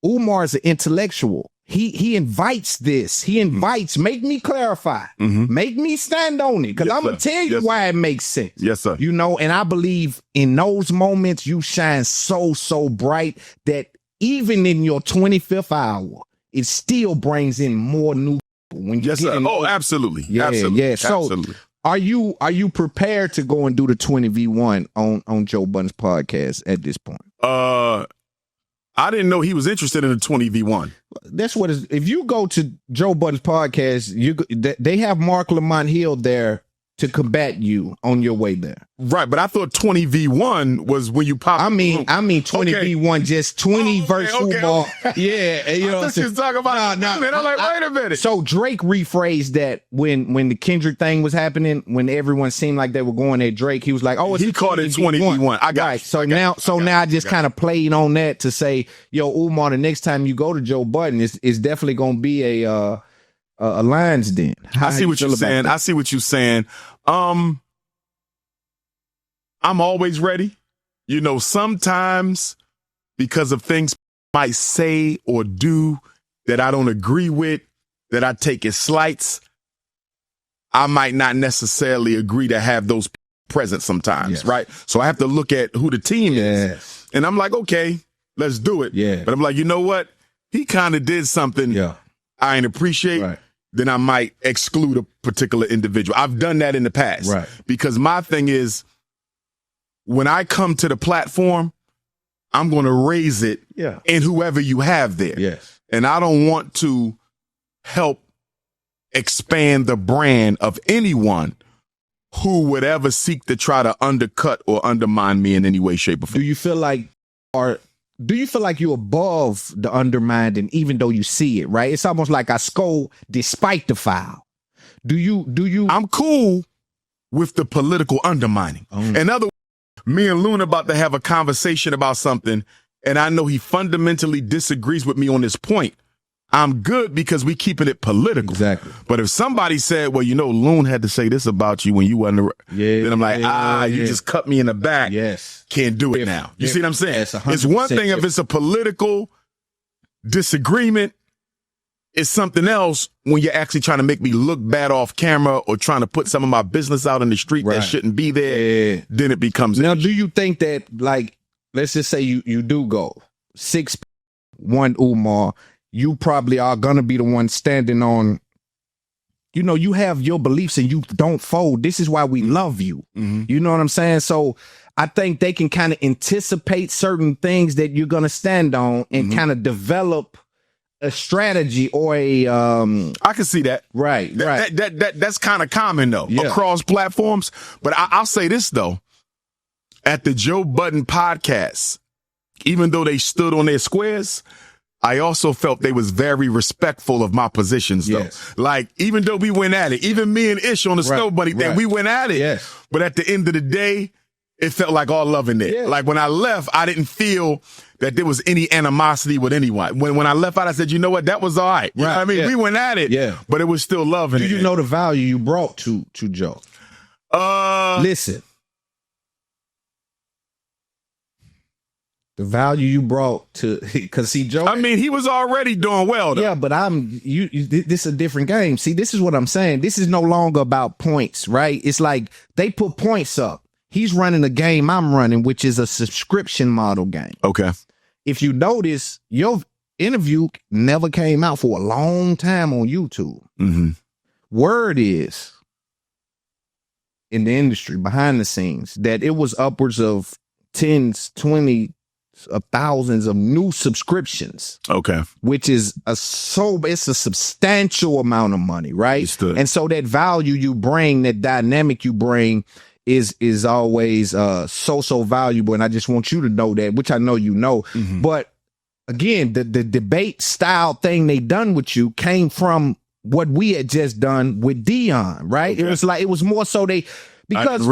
Umar is an intellectual. He invites this. He invites, make me clarify, make me stand on it. Cause I'm gonna tell you why it makes sense. Yes, sir. You know, and I believe in those moments you shine so bright that even in your 25th hour, it still brings in more new people. When you get in Oh, absolutely. Yeah, absolutely. yeah. So absolutely. Are you prepared to go and do the 20v1 on Joe Budden's podcast at this point? I didn't know he was interested in the 20v1. That's what is. If you go to Joe Budden's podcast, they have Mark Lamont Hill there to combat you on your way there. Right, but I thought 20v1 was when you pop. I mean 20v1, just 20 versus Umar. Yeah, you know. I thought you was talking about. Man, I'm like, wait a minute. So Drake rephrased that when the Kendrick thing was happening, when everyone seemed like they were going at Drake, he was like, "Oh, he called it 20v1." I got right. So now I just kind of played on that to say, yo, Umar, the next time you go to Joe Budden, it's definitely gonna be a lion's den. I see what you're saying. I see what you're saying. I'm always ready. You know, sometimes because of things I might say or do that I don't agree with, that I take as slights, I might not necessarily agree to have those present sometimes, right? So I have to look at who the team is. And I'm like, okay, let's do it. Yeah. But I'm like, you know what? He kind of did something I ain't appreciate. Right. Then I might exclude a particular individual. I've done that in the past. Right. Because my thing is, when I come to the platform, I'm going to raise it in whoever you have there. Yes. And I don't want to help expand the brand of anyone who would ever seek to try to undercut or undermine me in any way, shape, or form. Do you feel like you're above the undermining, even though you see it, right? It's almost like I scold despite the foul. Do you? I'm cool with the political undermining. In other words, me and Loon about to have a conversation about something, and I know he fundamentally disagrees with me on this point. I'm good because we keeping it political. Exactly. But if somebody said, well, you know, Loon had to say this about you when you wasn't, then I'm like, you just cut me in the back. Yes. Can't do it now. You see what I'm saying? It's It's one thing if it's a political disagreement. It's something else when you're actually trying to make me look bad off camera or trying to put some of my business out in the street that shouldn't be there. Yeah. Then it becomes. Now, do you think that, like, let's just say you do go 6-1 Umar, you probably are going to be the one standing on, you know, you have your beliefs and you don't fold. This is why we love you. You know what I'm saying? So I think they can kind of anticipate certain things that you're going to stand on and kind of develop a strategy or a I can see that. Right. That's kind of common though across platforms. But I'll say this though, at the Joe Budden podcast, even though they stood on their squares, I also felt they was very respectful of my positions though. Like even though we went at it, even me and Ish on the Snow Bunny thing, we went at it. But at the end of the day, it felt like all love in there. Like when I left, I didn't feel that there was any animosity with anyone. When I left out, I said, you know what, that was all right. You know what I mean? We went at it, but it was still love in it. Do you know the value you brought to Joe? Listen. The value you brought to, because see, Joe. I mean, he was already doing well, though. Yeah, but this is a different game. See, this is what I'm saying. This is no longer about points, right? It's like they put points up. He's running a game I'm running, which is a subscription model game. Okay. If you notice, your interview never came out for a long time on YouTube. Word is, in the industry, behind the scenes, that it was upwards of 10s, 20 of thousands of new subscriptions. Okay. Which is it's a substantial amount of money, right? And so that value you bring, that dynamic you bring, is always so valuable, and I just want you to know that, which I know you know. But again, the debate style thing they done with you came from what we had just done with Dion, right? It was like, it was more so because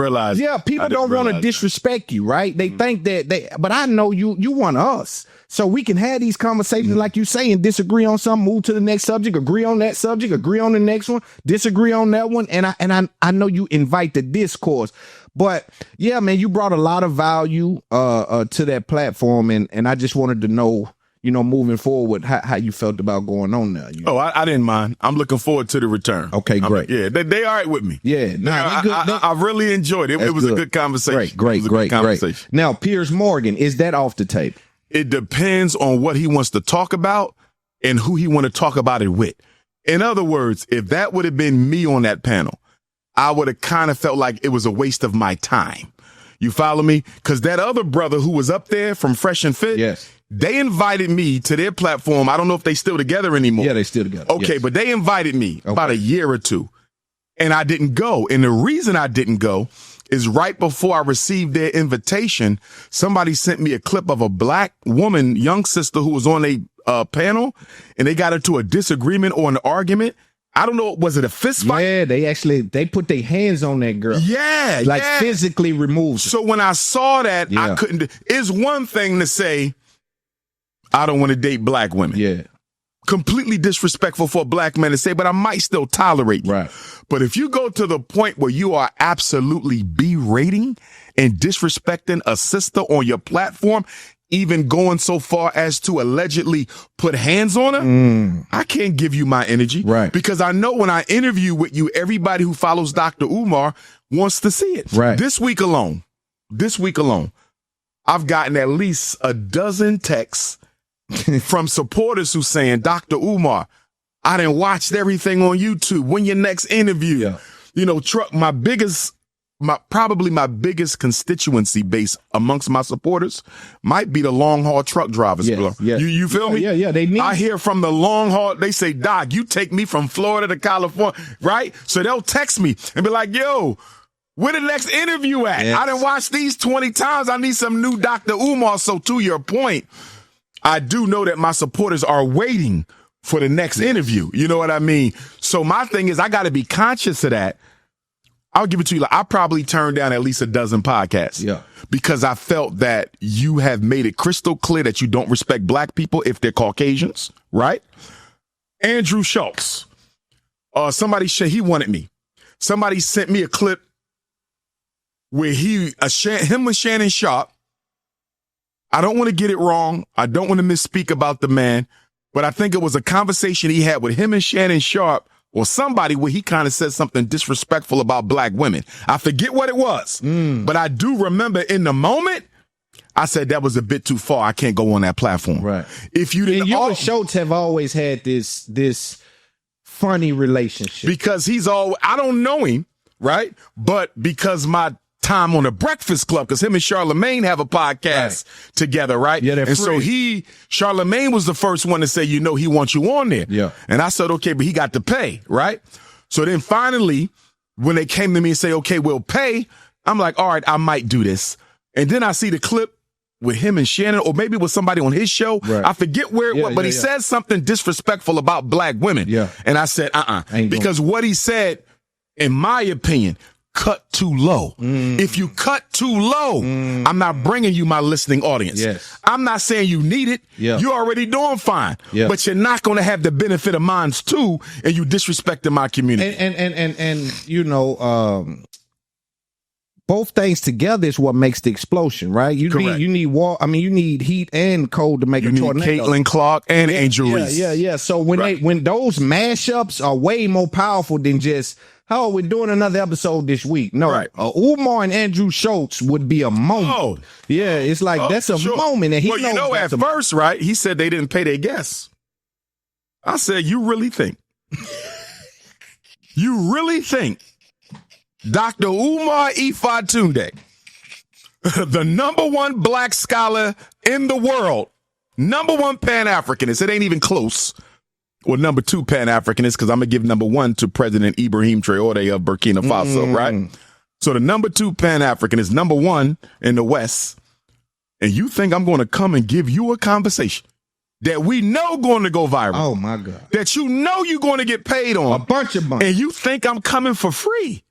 people don't want to disrespect you, right? They think that but I know you want us. So we can have these conversations like you say and disagree on something, move to the next subject, agree on that subject, agree on the next one, disagree on that one. And I know you invite the discourse. But yeah, man, you brought a lot of value to that platform, and I just wanted to know, moving forward, how you felt about going on there. I didn't mind. I'm looking forward to the return. Okay, great. They all right with me. Yeah, I really enjoyed it. It was a good conversation. Great. Now, Piers Morgan, is that off the tape? It depends on what he wants to talk about and who he want to talk about it with. In other words, if that would have been me on that panel, I would have kind of felt like it was a waste of my time. You follow me? Because that other brother who was up there from Fresh and Fit, yes, they invited me to their platform. I don't know if they still together anymore. Yeah, they still together. Okay, yes. But they invited me about a year or two, and I didn't go. And the reason I didn't go is right before I received their invitation, somebody sent me a clip of a black woman, young sister, who was on a panel, and they got into a disagreement or an argument. I don't know. Was it a fist fight? Yeah, they put their hands on that girl. Yeah. Physically removed her. So when I saw that, I couldn't. It's one thing to say, I don't want to date black women. Yeah. Completely disrespectful for a black man to say, but I might still tolerate you. Right. But if you go to the point where you are absolutely berating and disrespecting a sister on your platform, even going so far as to allegedly put hands on her, I can't give you my energy. Right. Because I know when I interview with you, everybody who follows Dr. Umar wants to see it. Right. This week alone, I've gotten at least a dozen texts from supporters who saying, Dr. Umar, I done watched everything on YouTube. When your next interview? Yeah. Probably my biggest constituency base amongst my supporters might be the long haul truck drivers, bro. Yes. You feel me? Yeah. I hear from the long haul. They say, Doc, you take me from Florida to California, right? So they'll text me and be like, yo, where the next interview at? Yes. I done watched these 20 times. I need some new Dr. Umar. So to your point, I do know that my supporters are waiting for the next interview. You know what I mean? So my thing is, I got to be conscious of that. I'll give it to you. I probably turned down at least a dozen podcasts. Yeah. Because I felt that you have made it crystal clear that you don't respect black people if they're Caucasians, right? Andrew Schultz. He wanted me. Somebody sent me a clip where him with Shannon Sharpe. I don't want to get it wrong. I don't want to misspeak about the man, but I think it was a conversation he had with him and Shannon Sharpe or somebody where he kind of said something disrespectful about black women. I forget what it was, but I do remember in the moment, I said that was a bit too far. I can't go on that platform. Right. If you didn't, you and Schultz have always had this funny relationship because I don't know him, right? But because my time on the Breakfast Club, because him and Charlemagne have a podcast together, right? Yeah, they're and free. so Charlemagne was the first one to say, he wants you on there. Yeah. And I said, okay, but he got to pay, right? So then finally, when they came to me and say, okay, we'll pay, I'm like, all right, I might do this. And then I see the clip with him and Shannon, or maybe with somebody on his show. Right. I forget where it was, but he said something disrespectful about black women. Yeah. And I said, because what he said, in my opinion, cut too low. If you cut too low, I'm not bringing you my listening audience. Yes. I'm not saying you need it. Yeah. You're already doing fine. Yeah. But you're not going to have the benefit of mine too, and you disrespecting my community. And both things together is what makes the explosion, right? You need heat and cold to make a tornado. Caitlin Clark and Angel Reese. Yeah. So when those mashups are way more powerful than just, we're doing another episode this week. No, right. Umar and Andrew Schultz would be a moment. Oh. Yeah, it's like that's a moment. And he knows at first, right, he said they didn't pay their guests. I said, you really think Dr. Umar Ifatunde, the #1 black scholar in the world, #1 Pan-Africanist, it ain't even close, or #2 Pan-Africanist, because I'm going to give #1 to President Ibrahim Traore of Burkina Faso, right? So the number 2 Pan-African is number 1 in the West. And you think I'm going to come and give you a conversation that we know going to go viral. Oh, my God. That you know you're going to get paid on. A bunch of money. And you think I'm coming for free.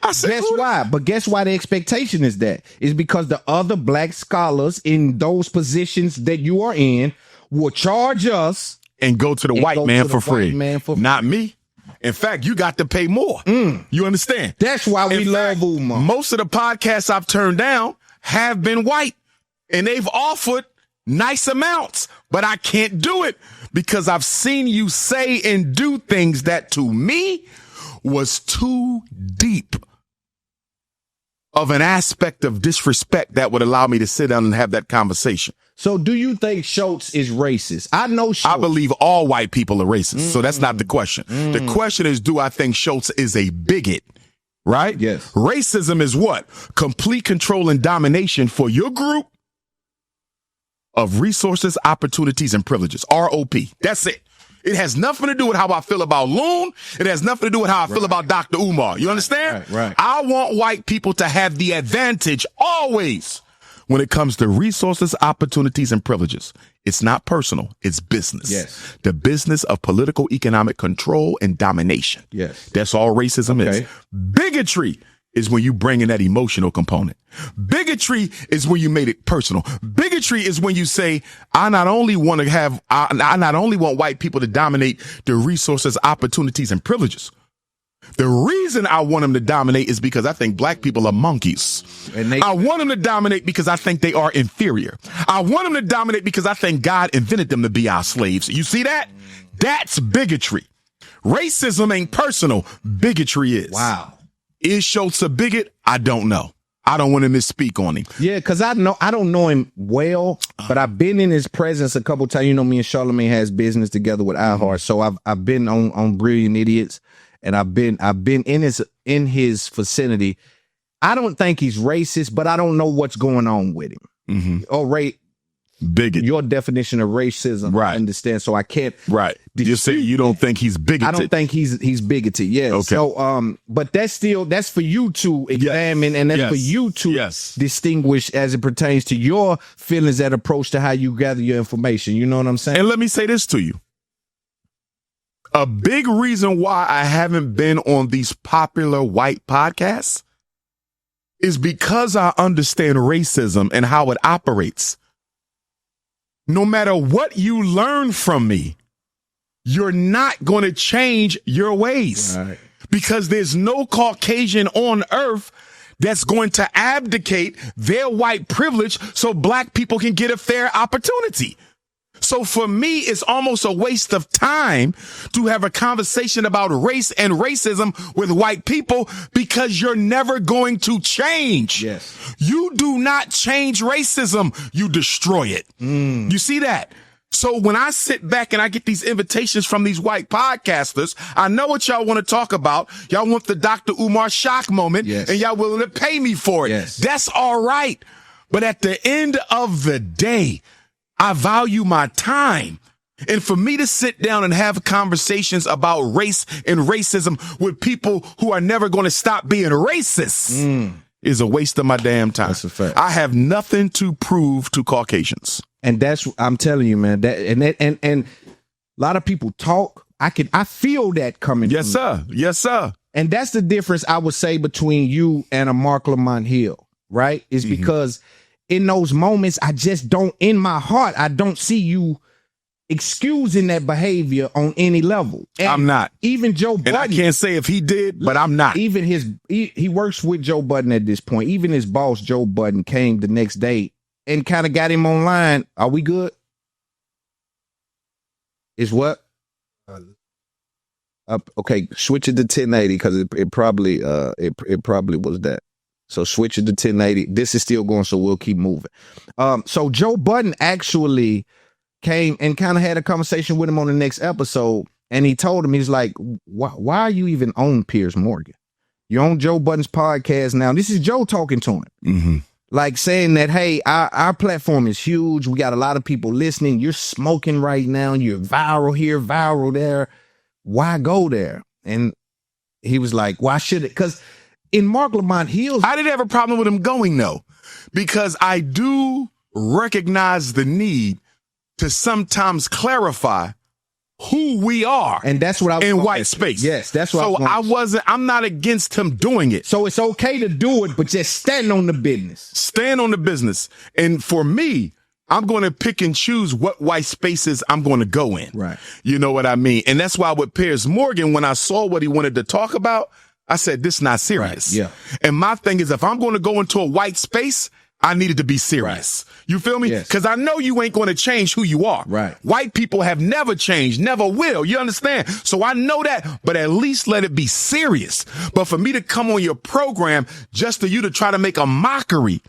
I said, guess why? But guess why the expectation is that? It's because the other black scholars in those positions that you are in will charge us. And go to the white man for free. Not me. In fact, you got to pay more. You understand? That's why we love Umar. Most of the podcasts I've turned down have been white. And they've offered nice amounts. But I can't do it because I've seen you say and do things that to me was too deep of an aspect of disrespect that would allow me to sit down and have that conversation. So do you think Schultz is racist? I know Schultz. I believe all white people are racist. So that's not the question. The question is, do I think Schultz is a bigot? Right? Yes. Racism is what? Complete control and domination for your group of resources, opportunities, and privileges. ROP. That's it. It has nothing to do with how I feel about Loon. It has nothing to do with how I feel about Dr. Umar. You understand? Right. I want white people to have the advantage always when it comes to resources, opportunities, and privileges. It's not personal. It's business. Yes. The business of political, economic control and domination. Yes. That's all racism is. Bigotry is when you bring in that emotional component. Bigotry is when you made it personal. Bigotry is when you say, I not only want white people to dominate the resources, opportunities, and privileges. The reason I want them to dominate is because I think black people are monkeys. I want them to dominate because I think they are inferior. I want them to dominate because I think God invented them to be our slaves. You see that? That's bigotry. Racism ain't personal. Bigotry is. Wow. Is Schultz a bigot? I don't know. I don't want to misspeak on him. Yeah, because I don't know him well, but I've been in his presence a couple times. You know, me and Charlamagne has business together with iHeart, so I've been on Brilliant Idiots, and I've been in his vicinity. I don't think he's racist, but I don't know what's going on with him. Bigot. Your definition of racism, right? I understand. So I can't. Right. You say you don't think he's bigoted. I don't think he's bigoted. Yes. Okay. So but that's for you to examine, and that's for you to distinguish as it pertains to your feelings that approach to how you gather your information. You know what I'm saying? And let me say this to you. A big reason why I haven't been on these popular white podcasts is because I understand racism and how it operates. No matter what you learn from me, you're not going to change your ways. Right. Because there's no Caucasian on earth that's going to abdicate their white privilege so black people can get a fair opportunity. So for me, it's almost a waste of time to have a conversation about race and racism with white people because you're never going to change. Yes. You do not change racism. You destroy it. You see that? So when I sit back and I get these invitations from these white podcasters, I know what y'all want to talk about. Y'all want the Dr. Umar shock moment, and y'all willing to pay me for it. Yes. That's all right. But at the end of the day, I value my time. And for me to sit down and have conversations about race and racism with people who are never going to stop being racist is a waste of my damn time. That's a fact. I have nothing to prove to Caucasians. And I'm telling you, man, and a lot of people talk. I feel that coming. Yes, sir. Yes, sir. And that's the difference I would say between you and a Mark Lamont Hill, right? Is because in those moments, I just don't, in my heart, I don't see you excusing that behavior on any level. And I'm not. Even Joe Budden. And I can't say if he did, but I'm not. Even he works with Joe Budden at this point. Even his boss, Joe Budden, came the next day and kind of got him online. Are we good? Is what? Okay, switch it to 1080 because it probably was that. So switch it to 1080. This is still going, so we'll keep moving. So Joe Budden actually came and kind of had a conversation with him on the next episode, and he told him, he's like, why are you even on Piers Morgan? You're on Joe Budden's podcast now. This is Joe talking to him. Like saying that, hey, our platform is huge. We got a lot of people listening. You're smoking right now. You're viral here, viral there. Why go there? And he was like, why should it? Because In Mark Lamont Hill's, I didn't have a problem with him going, though, because I do recognize the need to sometimes clarify who we are, and that's what I was in white space. Yes, that's what. So I'm not against him doing it. So it's okay to do it, but just stand on the business. Stand on the business. And for me, I'm going to pick and choose what white spaces I'm going to go in. Right. You know what I mean? And that's why with Piers Morgan, when I saw what he wanted to talk about, I said, this is not serious. Right. Yeah. And my thing is, if I'm going to go into a white space, I needed to be serious. Right. You feel me? Yes. Because I know you ain't going to change who you are. Right. White people have never changed, never will. You understand? So I know that, but at least let it be serious. But for me to come on your program just for you to try to make a mockery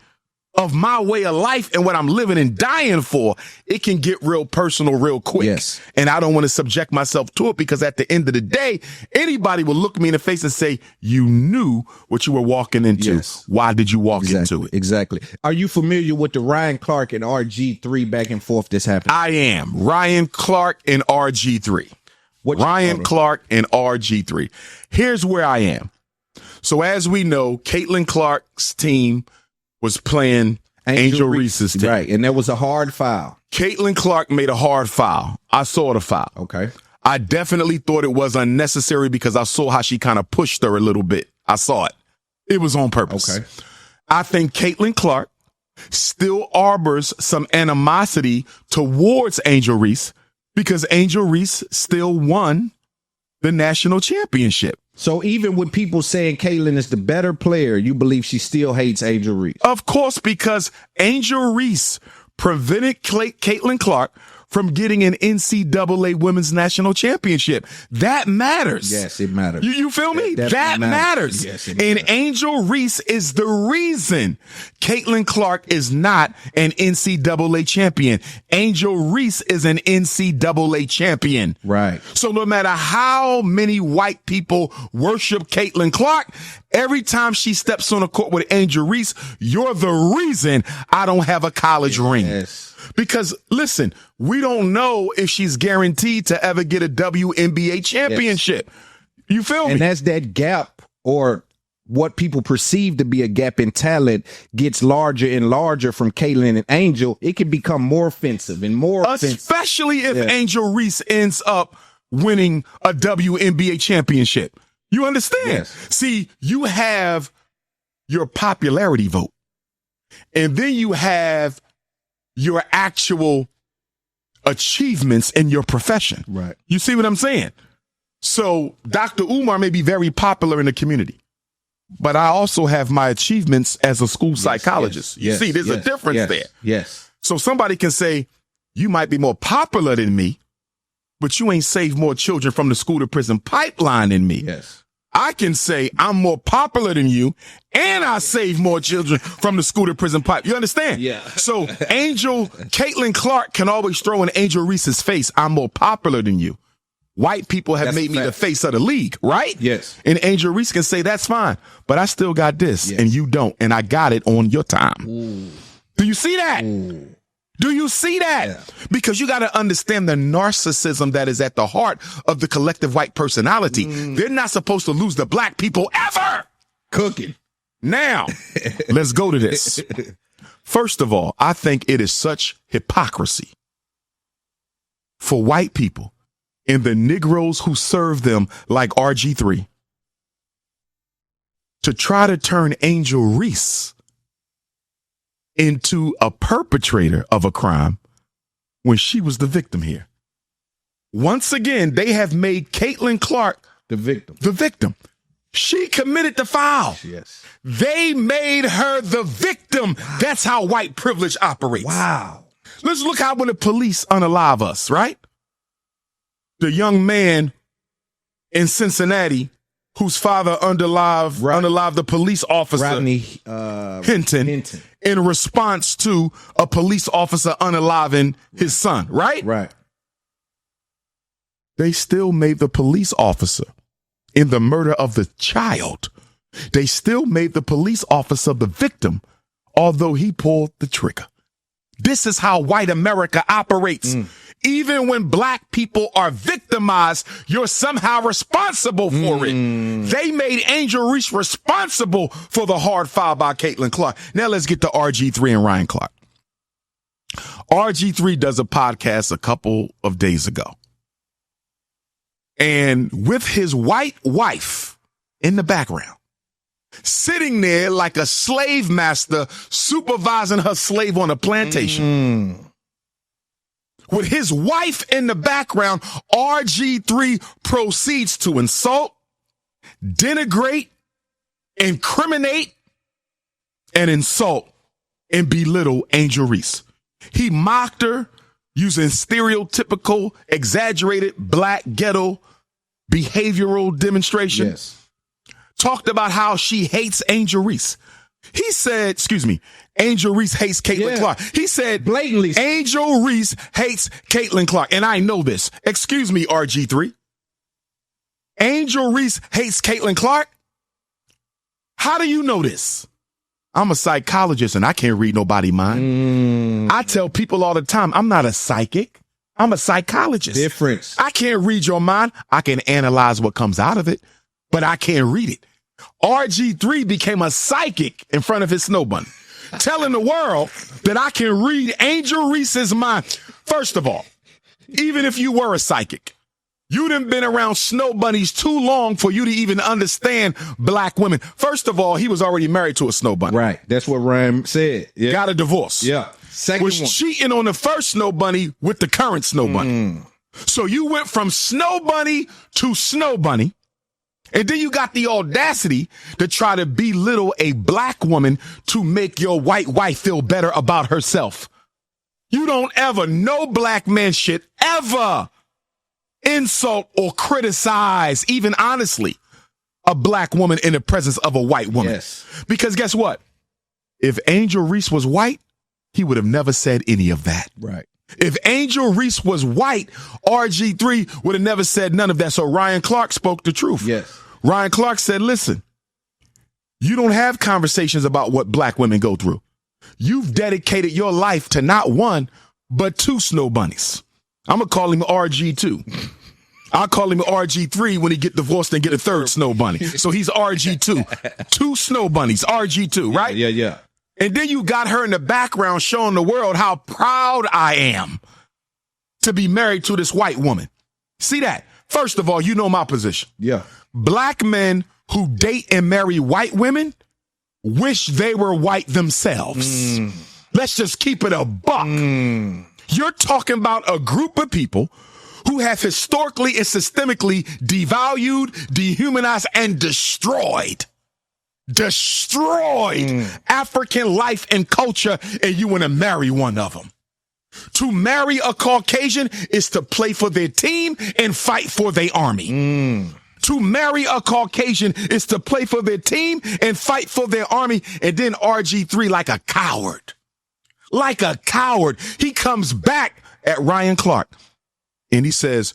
of my way of life and what I'm living and dying for, it can get real personal real quick. Yes. And I don't want to subject myself to it, because at the end of the day, anybody will look me in the face and say, you knew what you were walking into. Yes. Why did you walk into it? Exactly. Are you familiar with the Ryan Clark and RG3 back and forth this happened? I am. Ryan Clark and RG3. Ryan Clark and RG3. Here's where I am. So as we know, Caitlin Clark's team was playing Angel Reese's team. Right, and there was a hard foul. Caitlin Clark made a hard foul. I saw the foul. Okay. I definitely thought it was unnecessary because I saw how she kind of pushed her a little bit. I saw it. It was on purpose. Okay. I think Caitlin Clark still harbors some animosity towards Angel Reese because Angel Reese still won the national championship. So even with people saying Caitlin is the better player, you believe she still hates Angel Reese? Of course, because Angel Reese prevented Caitlin Clark from getting an NCAA Women's National Championship. That matters. Yes, it matters. You feel me? That matters. Yes, it and matters. Angel Reese is the reason Caitlin Clark is not an NCAA champion. Angel Reese is an NCAA champion. Right. So no matter how many white people worship Caitlin Clark, every time she steps on the court with Angel Reese, you're the reason I don't have a college ring. Yes. Because listen, we don't know if she's guaranteed to ever get a WNBA championship. Yes. You feel me? And as that gap, or what people perceive to be a gap in talent, gets larger and larger from Caitlin and Angel, it can become more offensive and more offensive. Especially if Angel Reese ends up winning a WNBA championship. You understand? Yes. See, you have your popularity vote, and then you have your actual achievements in your profession. Right. You see what I'm saying? So Dr. Umar may be very popular in the community, but I also have my achievements as a school psychologist. You see, there's a difference there. Yes. So somebody can say, you might be more popular than me, but you ain't saved more children from the school to prison pipeline than me. Yes. I can say I'm more popular than you, and I save more children from the school to prison pipe. You understand? Yeah. So Caitlin Clark can always throw in Angel Reese's face, I'm more popular than you. White people have made me the face of the league, right? Yes. And Angel Reese can say, that's fine, but I still got this, and you don't, and I got it on your time. Ooh. Do you see that? Ooh. Do you see that? Yeah. Because you got to understand the narcissism that is at the heart of the collective white personality. They're not supposed to lose to black people ever. Cooking. Now, let's go to this. First of all, I think it is such hypocrisy for white people and the Negroes who serve them like RG3 to try to turn Angel Reese into a perpetrator of a crime when she was the victim here. Once again, they have made Caitlin Clark the victim. The victim. She committed the foul. Yes. They made her the victim. That's how white privilege operates. Wow. Let's look how when the police unalive us, right? The young man in Cincinnati whose father unalived the police officer Rodney Hinton in response to a police officer unaliving his son, right? Right. They still made the police officer in the murder of the child. They still made the police officer the victim, although he pulled the trigger. This is how white America operates. Even when black people are victimized, you're somehow responsible for it. They made Angel Reese responsible for the hard foul by Caitlin Clark. Now let's get to RG3 and Ryan Clark. RG3 does a podcast a couple of days ago. And with his white wife in the background, sitting there like a slave master supervising her slave on a plantation. With his wife in the background, RG3 proceeds to insult, denigrate, incriminate, and insult and belittle Angel Reese. He mocked her using stereotypical, exaggerated black ghetto behavioral demonstration. Yes. Talked about how she hates Angel Reese. He said, Angel Reese hates Caitlin Clark. He said, blatantly, Angel Reese hates Caitlin Clark. And I know this. Excuse me, RG3. Angel Reese hates Caitlin Clark? How do you know this? I'm a psychologist and I can't read nobody's mind. I tell people all the time, I'm not a psychic. I'm a psychologist. Difference. I can't read your mind. I can analyze what comes out of it, but I can't read it. RG3 became a psychic in front of his snow bunny, telling the world that I can read Angel Reese's mind. First of all, even if you were a psychic, you done been around snow bunnies too long for you to even understand black women. First of all, he was already married to a snow bunny. Right. That's what Ryan said. Yeah. Got a divorce. Yeah. Second was one. cheating on the first snow bunny with the current snow bunny. So you went from snow bunny to snow bunny. And then you got the audacity to try to belittle a black woman to make your white wife feel better about herself. You don't ever, no black man should ever insult or criticize, even honestly, a black woman in the presence of a white woman. Yes. Because guess what? If Angel Reese was white, he would have never said any of that. Right. If Angel Reese was white, RG3 would have never said none of that. So Ryan Clark spoke the truth. Yes. Ryan Clark said, listen, you don't have conversations about what black women go through. You've dedicated your life to not one, but two snow bunnies. I'm going to call him RG2. I'll call him RG3 when he get divorced and get a third snow bunny. So he's RG2. Two snow bunnies, RG2, right? Yeah. And then you got her in the background showing the world how proud I am to be married to this white woman. See that? First of all, you know my position. Yeah. Black men who date and marry white women wish they were white themselves. Let's just keep it a buck. You're talking about a group of people who have historically and systemically devalued, dehumanized, and destroyed African life and culture, and you want to marry one of them. To marry a Caucasian is to play for their team and fight for their army. To marry a Caucasian is to play for their team and fight for their army. And then RG3, like a coward, he comes back at Ryan Clark and he says,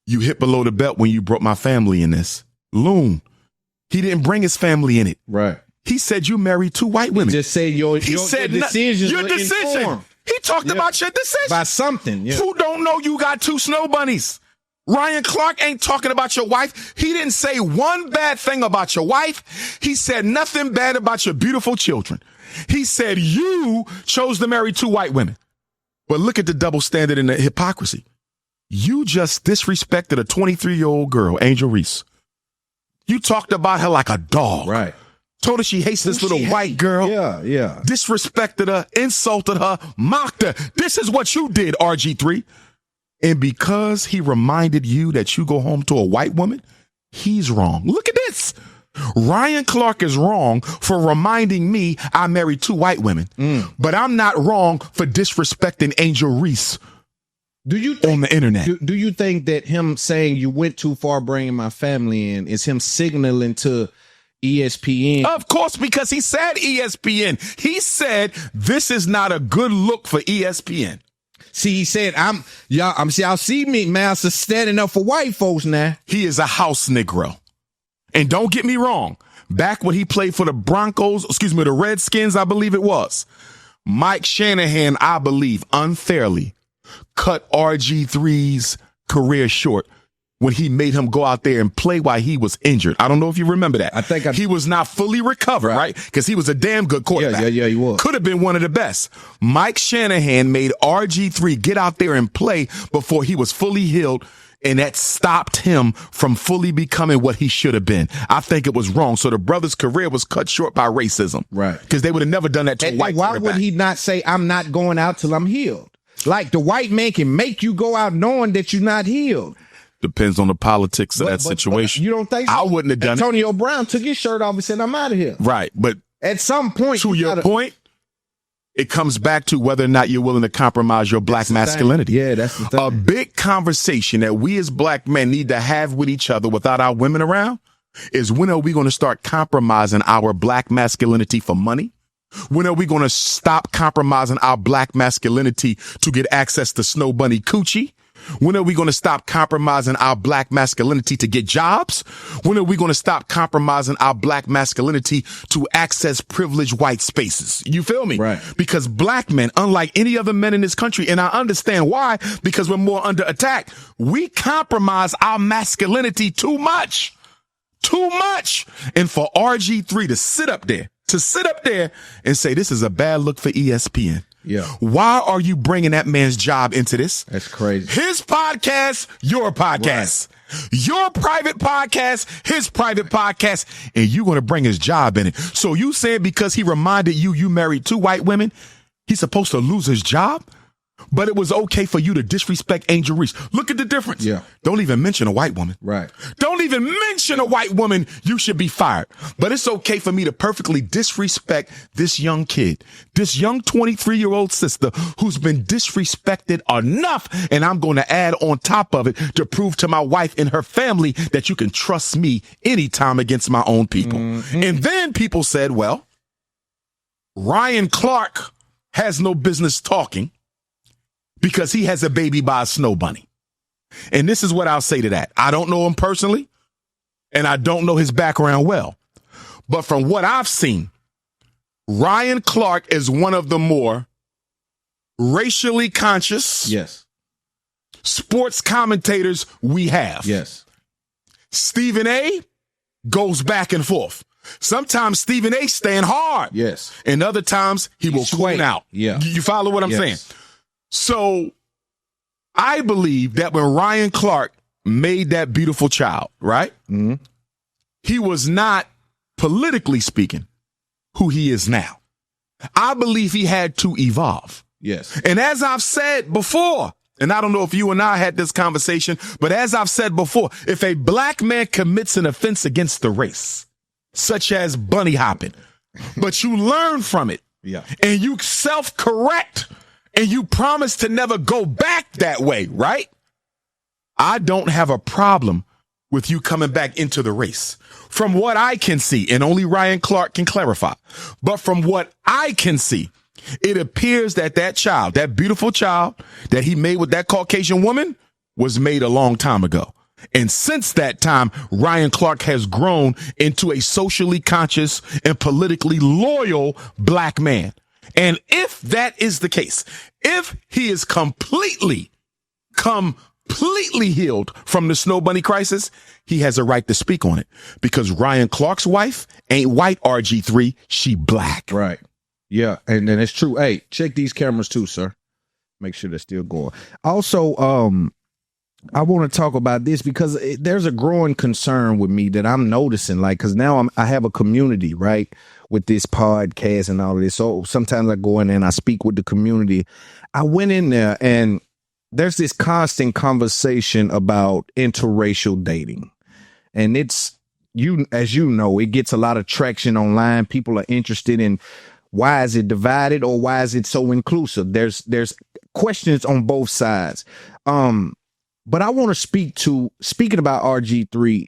you hit below the belt when you brought my family in this. Loon. He didn't bring his family in it. Right. He said you married two white women. Just say your decisions. Your decision. Informed. He talked about your decision. By something. Yeah. Who don't know you got two snow bunnies? Ryan Clark ain't talking about your wife. He didn't say one bad thing about your wife. He said nothing bad about your beautiful children. He said you chose to marry two white women. But look at the double standard and the hypocrisy. You just disrespected a 23-year-old girl, Angel Reese. You talked about her like a dog. Right. Told her she hates this little white girl. Yeah. Disrespected her, insulted her, mocked her. This is what you did, RG3. And because he reminded you that you go home to a white woman, he's wrong. Look at this. Ryan Clark is wrong for reminding me I married two white women. But I'm not wrong for disrespecting Angel Reese on the internet. Do you think that him saying you went too far bringing my family in is him signaling to ESPN? Of course, because he said ESPN. He said this is not a good look for ESPN. See, he said, y'all see me, master, standing up for white folks now. He is a house Negro. And don't get me wrong. Back when he played for the the Redskins, I believe it was, Mike Shanahan, I believe, unfairly cut RG3's career short when he made him go out there and play while he was injured. I don't know if you remember that. I think he was not fully recovered, right? Because he was a damn good quarterback. Yeah, he was. Could have been one of the best. Mike Shanahan made RG3 get out there and play before he was fully healed, and that stopped him from fully becoming what he should have been. I think it was wrong. So the brother's career was cut short by racism. Right. Because they would have never done that to a white quarterback. Why would he not say, I'm not going out till I'm healed? Like the white man can make you go out knowing that you're not healed. Depends on the politics of that situation. You don't think so? I wouldn't have done it. Antonio Brown took his shirt off and said, I'm out of here. Right. But at some point, to your point, it comes back to whether or not you're willing to compromise your black masculinity. Yeah, that's the thing. A big conversation that we as black men need to have with each other without our women around is, when are we going to start compromising our black masculinity for money? When are we going to stop compromising our black masculinity to get access to Snow Bunny coochie? When are we going to stop compromising our black masculinity to get jobs? When are we going to stop compromising our black masculinity to access privileged white spaces? You feel me? Right. Because black men, unlike any other men in this country, and I understand why, because we're more under attack, we compromise our masculinity too much. Too much. And for RG3 to sit up there and say, this is a bad look for ESPN. Yeah. Why are you bringing that man's job into this? That's crazy. His podcast, your podcast. Right. Your private podcast, his private podcast, and you're going to bring his job in it. So you said because he reminded you married 2 white women, he's supposed to lose his job? But it was okay for you to disrespect Angel Reese. Look at the difference. Yeah. Don't even mention a white woman. Right. Don't even mention a white woman. You should be fired. But it's okay for me to perfectly disrespect this young kid, this young 23-year-old sister who's been disrespected enough. And I'm going to add on top of it to prove to my wife and her family that you can trust me anytime against my own people. Mm-hmm. And then people said, well, Ryan Clark has no business talking because he has a baby by a snow bunny. And this is what I'll say to that. I don't know him personally, and I don't know his background well. But from what I've seen, Ryan Clark is one of the more racially conscious sports commentators we have. Yes. Stephen A goes back and forth. Sometimes Stephen A stand hard. Yes. And other times he will clean out. Yeah. You follow what I'm saying? So I believe that when Ryan Clark made that beautiful child, right? Mm-hmm. He was not, politically speaking, who he is now. I believe he had to evolve. Yes. And as I've said before, and I don't know if you and I had this conversation, but as I've said before, if a black man commits an offense against the race, such as bunny hopping, but you learn from it, and you self-correct, and you promise to never go back that way, right? I don't have a problem with you coming back into the race. From what I can see, and only Ryan Clark can clarify, but from what I can see, it appears that that child, that beautiful child that he made with that Caucasian woman, was made a long time ago. And since that time, Ryan Clark has grown into a socially conscious and politically loyal black man. And if that is the case, if he is completely healed from the Snow Bunny crisis, he has a right to speak on it, because Ryan Clark's wife ain't white RG3, she black. Right. Yeah, and then it's true. Hey, check these cameras too, sir. Make sure they're still going. Also, I want to talk about this because there's a growing concern with me that I'm noticing, like, because now I have a community, right, with this podcast and all of this. So sometimes I go in there and I speak with the community. I went in there and there's this constant conversation about interracial dating. And it's, as you know, it gets a lot of traction online. People are interested in why is it divided or why is it so inclusive? There's questions on both sides. But I want to speaking about RG3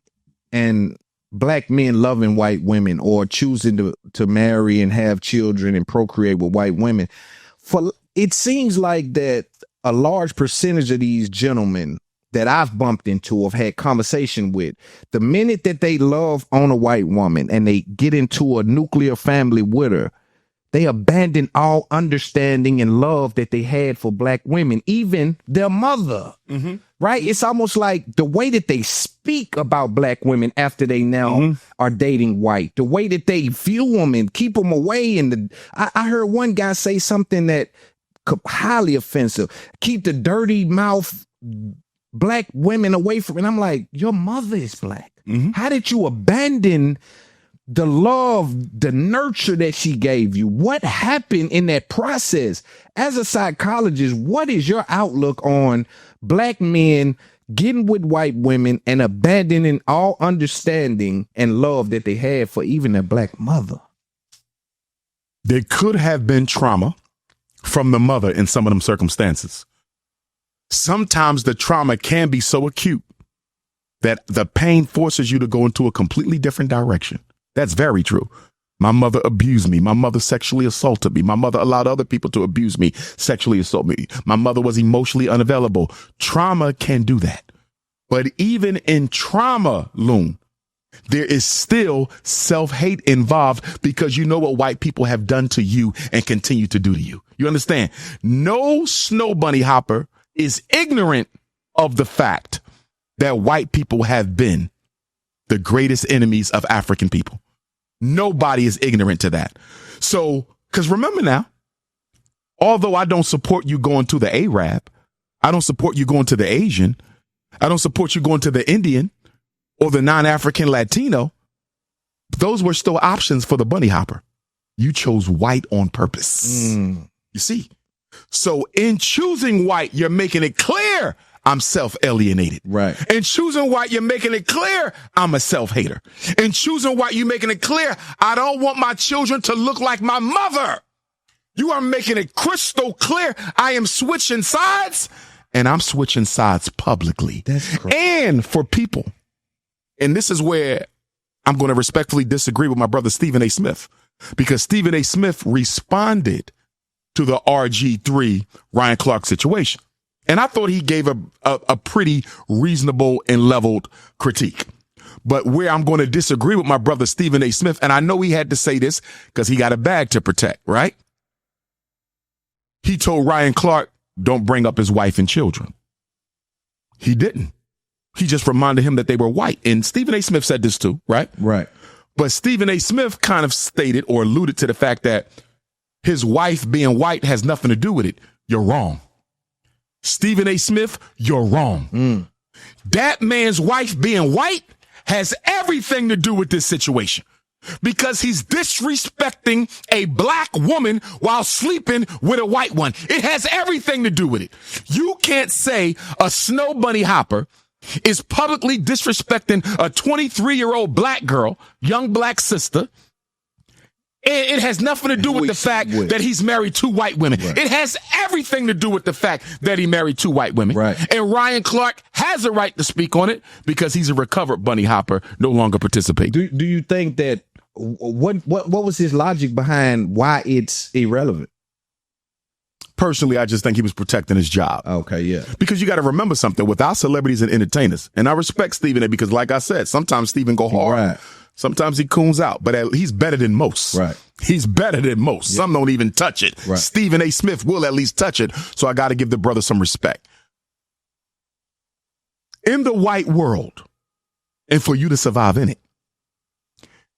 and black men loving white women or choosing to marry and have children and procreate with white women. It seems like that a large percentage of these gentlemen that I've bumped into or have had conversation with, the minute that they love on a white woman and they get into a nuclear family with her, they abandoned all understanding and love that they had for black women, even their mother. Right? It's almost like the way that they speak about black women after they now are dating white, the way that they view them and keep them away. And I heard one guy say something that highly offensive. Keep the dirty mouth black women away from it. And I'm like, your mother is black. How did you abandon the love, the nurture that she gave you? What happened in that process? As a psychologist, what is your outlook on black men getting with white women and abandoning all understanding and love that they had for even their black mother? There could have been trauma from the mother in some of them circumstances. Sometimes the trauma can be so acute that the pain forces you to go into a completely different direction. That's very true. My mother abused me. My mother sexually assaulted me. My mother allowed other people to abuse me, sexually assault me. My mother was emotionally unavailable. Trauma can do that. But even in trauma, Loon, there is still self-hate involved because you know what white people have done to you and continue to do to you. You understand? No snow bunny hopper is ignorant of the fact that white people have been the greatest enemies of African people. Nobody is ignorant to that. So, because remember now, although I don't support you going to the Arab, I don't support you going to the Asian, I don't support you going to the Indian or the non-African Latino, those were still options for the bunny hopper. You chose white on purpose. You see? So in choosing white, you're making it clear I'm self-alienated. Right. In choosing white, you're making it clear I'm a self-hater. In choosing white, you're making it clear I don't want my children to look like my mother. You are making it crystal clear I am switching sides, and I'm switching sides publicly. That's correct. And for people, and this is where I'm going to respectfully disagree with my brother Stephen A. Smith, because Stephen A. Smith responded to the RG3 Ryan Clark situation. And I thought he gave a pretty reasonable and leveled critique. But where I'm going to disagree with my brother Stephen A. Smith, and I know he had to say this because he got a bag to protect, right? He told Ryan Clark, don't bring up his wife and children. He didn't. He just reminded him that they were white. And Stephen A. Smith said this too, right? Right. But Stephen A. Smith kind of stated or alluded to the fact that his wife being white has nothing to do with it. You're wrong. Stephen A. Smith, you're wrong. That man's wife being white has everything to do with this situation because he's disrespecting a black woman while sleeping with a white one. It has everything to do with it. You can't say a snow bunny hopper is publicly disrespecting a 23-year-old black girl, young black sister. It has nothing to do with the fact that he's married two white women. Right. It has everything to do with the fact that he married two white women. Right. And Ryan Clark has a right to speak on it because he's a recovered bunny hopper, no longer participating. Do you think that what was his logic behind why it's irrelevant? Personally, I just think he was protecting his job. Okay, yeah. Because you got to remember something with our celebrities and entertainers, and I respect Stephen A. because, like I said, sometimes Stephen go hard. Right. Sometimes he coons out, but he's better than most. Right. He's better than most. Yeah. Some don't even touch it. Right. Stephen A. Smith will at least touch it. So I got to give the brother some respect. In the white world, and for you to survive in it,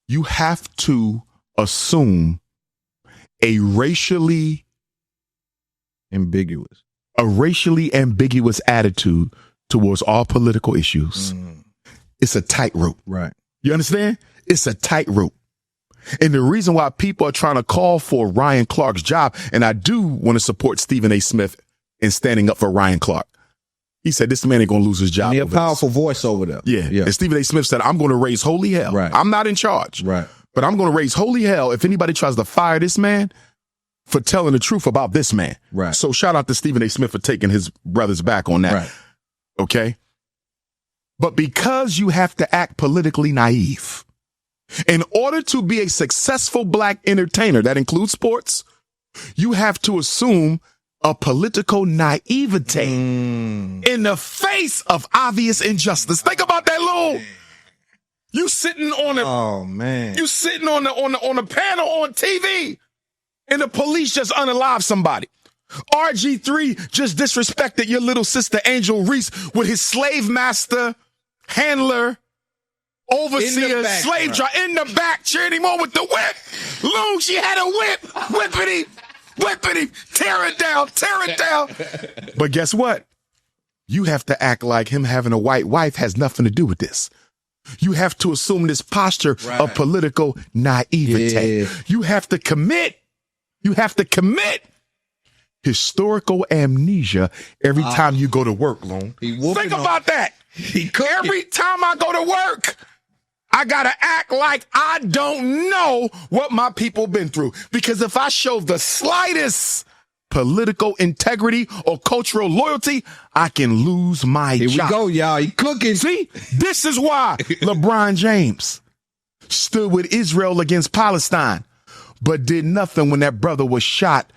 you have to assume a racially ambiguous attitude towards all political issues. It's a tightrope. Right. You understand? It's a tightrope. And the reason why people are trying to call for Ryan Clark's job, and I do want to support Stephen A. Smith in standing up for Ryan Clark. He said, this man ain't going to lose his job. And he a powerful voice over there. Yeah. And Stephen A. Smith said, I'm going to raise holy hell. Right. I'm not in charge. Right. But I'm going to raise holy hell if anybody tries to fire this man for telling the truth about this man. Right. So shout out to Stephen A. Smith for taking his brother's back on that. Right. Okay. But because you have to act politically naive, in order to be a successful black entertainer, that includes sports, you have to assume a political naivete in the face of obvious injustice. Think about that, Loon. You sitting on a you sitting on the panel on TV, and the police just unalive somebody. RG3 just disrespected your little sister Angel Reese with his slave master, handler, overseer, slave driver in the back, cheering him on with the whip. Loon, she had a whip, whipping him, tear it down. But guess what? You have to act like him having a white wife has nothing to do with this. You have to assume this posture of political naivete. Yeah. You have to commit historical amnesia every time you go to work, Loon. Think about that. Every time I go to work, I got to act like I don't know what my people been through. Because if I show the slightest political integrity or cultural loyalty, I can lose my job. Here we go, y'all. You cooking. See, this is why LeBron James stood with Israel against Palestine, but did nothing when that brother was shot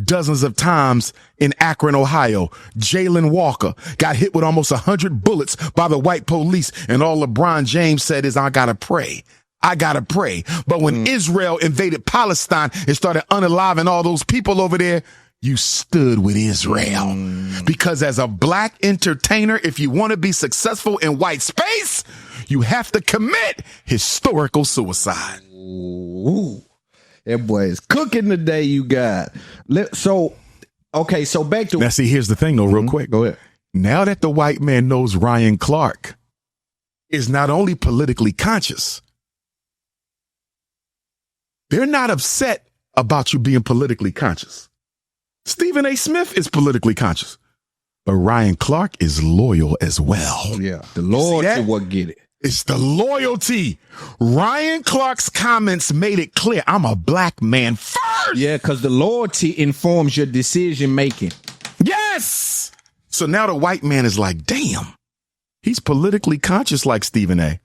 dozens of times in Akron, Ohio. Jalen Walker got hit with almost 100 bullets by the white police, and all LeBron James said is, I gotta pray. But when Israel invaded Palestine and started unaliving all those people over there, you stood with Israel. Because as a black entertainer, if you want to be successful in white space, you have to commit historical suicide. Ooh. That boy is cooking today, you got. So back to... Now, see, here's the thing, though, real quick. Go ahead. Now that the white man knows Ryan Clark is not only politically conscious, they're not upset about you being politically conscious. Stephen A. Smith is politically conscious, but Ryan Clark is loyal as well. Yeah, the loyalty what get it. It's the loyalty. Ryan Clark's comments made it clear, I'm a black man first. Yeah, because the loyalty informs your decision making. Yes. So now the white man is like, damn, he's politically conscious like Stephen A.,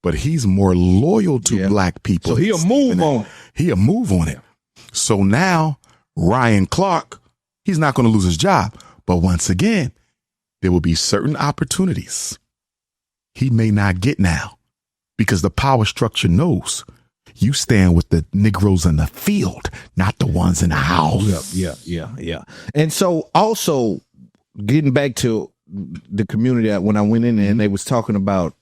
but he's more loyal to black people. So he'll move on. He'll move on it. So now Ryan Clark, he's not going to lose his job. But once again, there will be certain opportunities he may not get now because the power structure knows you stand with the Negroes in the field, not the ones in the house. Yeah. And so also getting back to the community, when I went in there and they was talking about,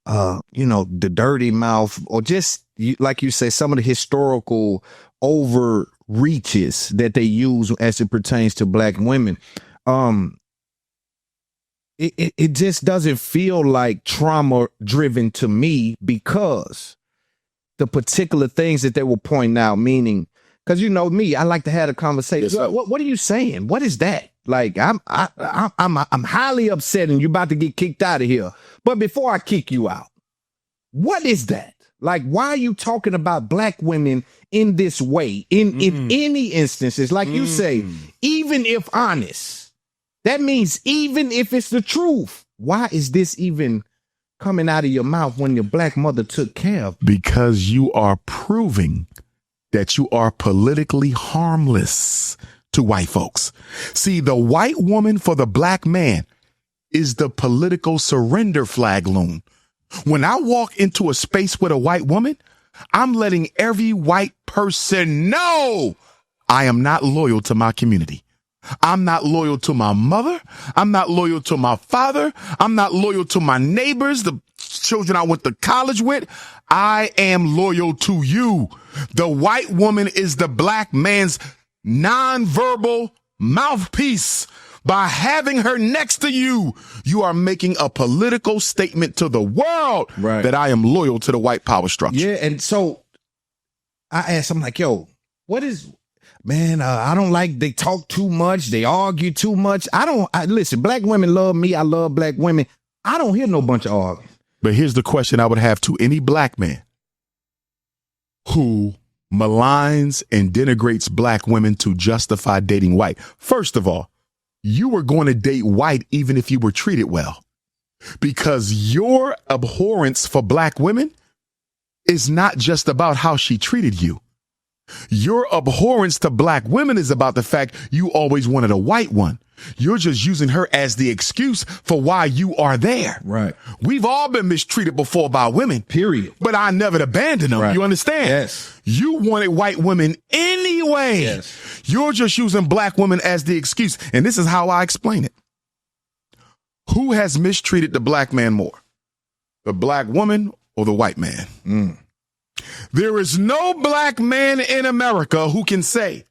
the dirty mouth, or just like you say, some of the historical overreaches that they use as it pertains to black women. It just doesn't feel like trauma driven to me, because the particular things that they were pointing out, meaning, because me, I like to have a conversation. Yes, what are you saying? What is that? Like, I'm highly upset and you're about to get kicked out of here. But before I kick you out, what is that? Like, why are you talking about black women in this way? In any instances, like you say, even if honest, that means even if it's the truth, why is this even coming out of your mouth when your black mother took care of? Because you are proving that you are politically harmless to white folks. See, the white woman for the black man is the political surrender flag, Loon. When I walk into a space with a white woman, I'm letting every white person know I am not loyal to my community. I'm not loyal to my mother. I'm not loyal to my father. I'm not loyal to my neighbors, the children I went to college with. I am loyal to you. The white woman is the black man's nonverbal mouthpiece. By having her next to you, you are making a political statement to the world that I am loyal to the white power structure. Yeah, and so I asked, I'm like, yo, what is... Man, I don't like, they talk too much. They argue too much. Listen, black women love me. I love black women. I don't hear no bunch of arguing. But here's the question I would have to any black man who maligns and denigrates black women to justify dating white. First of all, you were going to date white even if you were treated well, because your abhorrence for black women is not just about how she treated you. Your abhorrence to black women is about the fact you always wanted a white one. You're just using her as the excuse for why you are there. Right. We've all been mistreated before by women. Period. But I never abandoned them. Right. You understand? Yes. You wanted white women anyway. Yes. You're just using black women as the excuse. And this is how I explain it. Who has mistreated the black man more? The black woman or the white man? There is no black man in America who can say,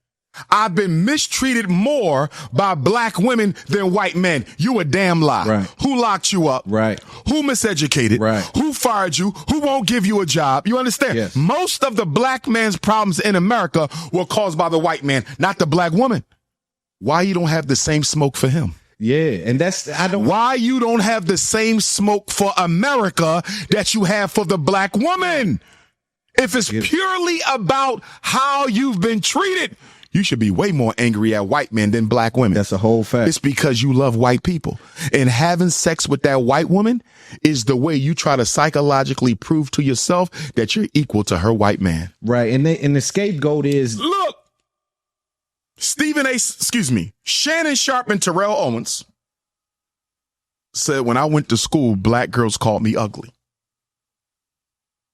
I've been mistreated more by black women than white men. You a damn lie. Right. Who locked you up? Right. Who miseducated? Right. Who fired you? Who won't give you a job? You understand? Yes. Most of the black man's problems in America were caused by the white man, not the black woman. Why you don't have the same smoke for him? Yeah, and Why you don't have the same smoke for America that you have for the black woman? If it's purely about how you've been treated, you should be way more angry at white men than black women. That's a whole fact. It's because you love white people. And having sex with that white woman is the way you try to psychologically prove to yourself that you're equal to her white man. Right. And the scapegoat is... Look, Shannon Sharpe and Terrell Owens said, when I went to school, black girls called me ugly.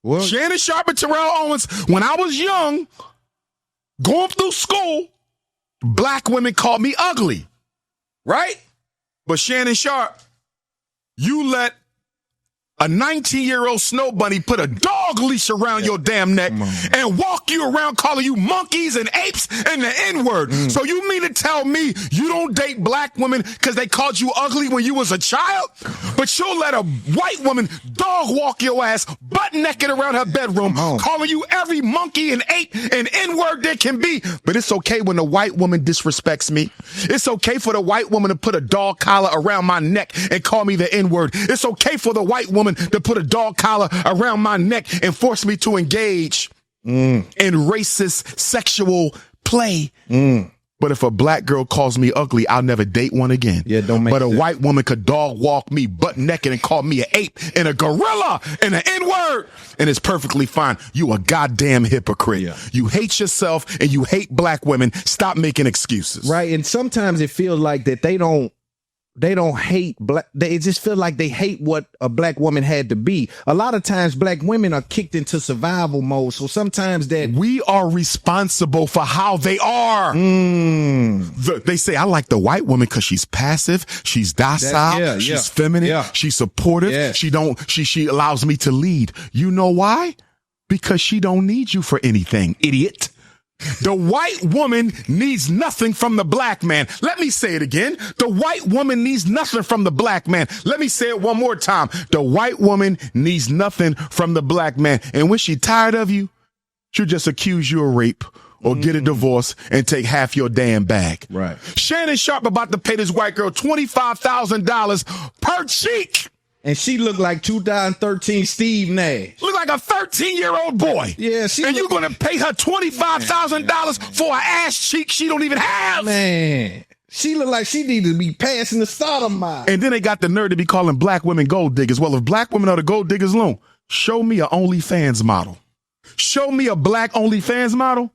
What? Shannon Sharpe and Terrell Owens, when I was young, going through school, black women called me ugly, right? But Shannon Sharpe, you let a 19-year-old snow bunny put a dog leash around your damn neck and walk you around calling you monkeys and apes and the N-word. So you mean to tell me you don't date black women because they called you ugly when you was a child? But you'll let a white woman dog walk your ass butt naked around her bedroom, calling you every monkey and ape and N-word there can be. But it's okay when the white woman disrespects me. It's okay for the white woman to put a dog collar around my neck and call me the N-word. It's okay for the white woman to put a dog collar around my neck and force me to engage in racist sexual play. But if a black girl calls me ugly, I'll never date one again. Yeah, don't make But a sense. white woman could dog walk me butt naked and call me an ape and a gorilla and an N-word. And it's perfectly fine. You a goddamn hypocrite. Yeah. You hate yourself and you hate black women. Stop making excuses. Right. And sometimes it feels like that they don't hate black. They just feel like they hate what a black woman had to be. A lot of times black women are kicked into survival mode. So sometimes that we are responsible for how they are. They say, I like the white woman because she's passive. She's docile. She's feminine. She's supportive. She allows me to lead. You know why? Because she don't need you for anything, idiot. The white woman needs nothing from the black man. Let me say it again. The white woman needs nothing from the black man. Let me say it one more time. The white woman needs nothing from the black man. And when she tired of you, she'll just accuse you of rape or get a divorce and take half your damn bag. Right. Shannon Sharpe about to pay this white girl $25,000 per cheek. And she looked like 2013 Steve Nash. Look like a 13-year-old boy. Yeah, and you're going to pay her $25,000 for an ass cheek she don't even have. Man, she looked like she needed to be passing the sodomite. And then they got the nerve to be calling black women gold diggers. Well, if black women are the gold diggers, Loon, show me an OnlyFans model. Show me a black OnlyFans model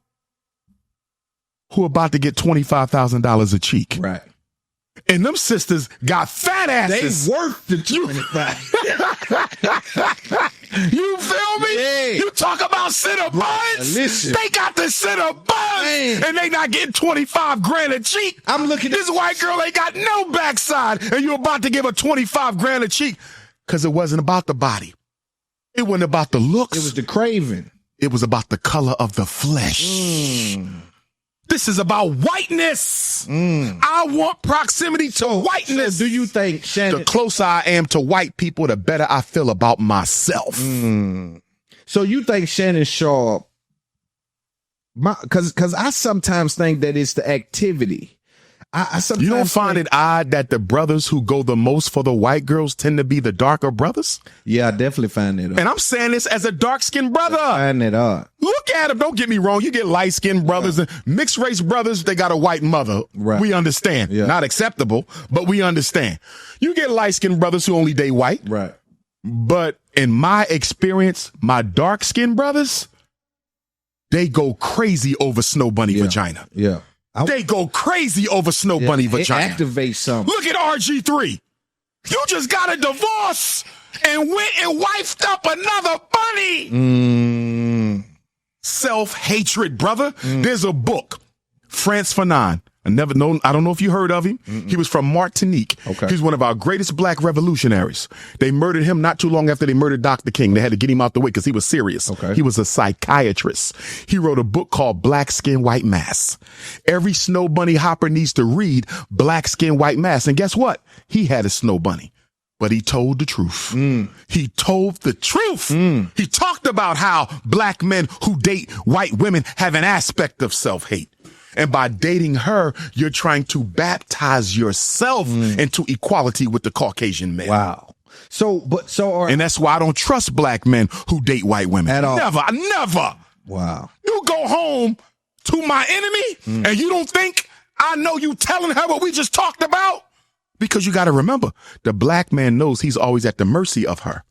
who about to get $25,000 a cheek. Right. And them sisters got fat asses. They worth the 25. You feel me? Yeah. You talk about center buns. Listen. They got the center buns. Man. And they not getting 25 grand a cheek. I'm looking at this white girl ain't got no backside. And you about to give her 25 grand a cheek. Because it wasn't about the body. It wasn't about the looks. It was the craving. It was about the color of the flesh. This is about whiteness. I want proximity to whiteness. So do you think, Shannon? The closer I am to white people, the better I feel about myself. So you think Shannon Sharpe, because I sometimes think that it's the activity. I sometimes you don't find it odd that the brothers who go the most for the white girls tend to be the darker brothers? Yeah, I definitely find it odd. And I'm saying this as a dark-skinned brother. I find it odd. Look at them. Don't get me wrong. You get light-skinned brothers and mixed-race brothers, they got a white mother. Right. We understand. Yeah. Not acceptable, but we understand. You get light-skinned brothers who only date white. they go crazy over Snow Bunny vagina. Yeah. They go crazy over Snow Bunny vagina. Activate something. Look at RG3. You just got a divorce and went and wifed up another bunny. Self-hatred, brother. There's a book, France Fanon. I don't know if you heard of him. He was from Martinique. Okay. He's one of our greatest black revolutionaries. They murdered him not too long after they murdered Dr. King. They had to get him out the way because he was serious. Okay. He was a psychiatrist. He wrote a book called Black Skin, White Mass. Every Snow Bunny hopper needs to read Black Skin, White Mass. And guess what? He had a Snow Bunny, but he told the truth. He told the truth. He talked about how black men who date white women have an aspect of self-hate. And by dating her, you're trying to baptize yourself into equality with the Caucasian male. Wow. And that's why I don't trust black men who date white women. At all. Never. Wow. You go home to my enemy and you don't think I know you telling her what we just talked about? Because you got to remember, the black man knows he's always at the mercy of her.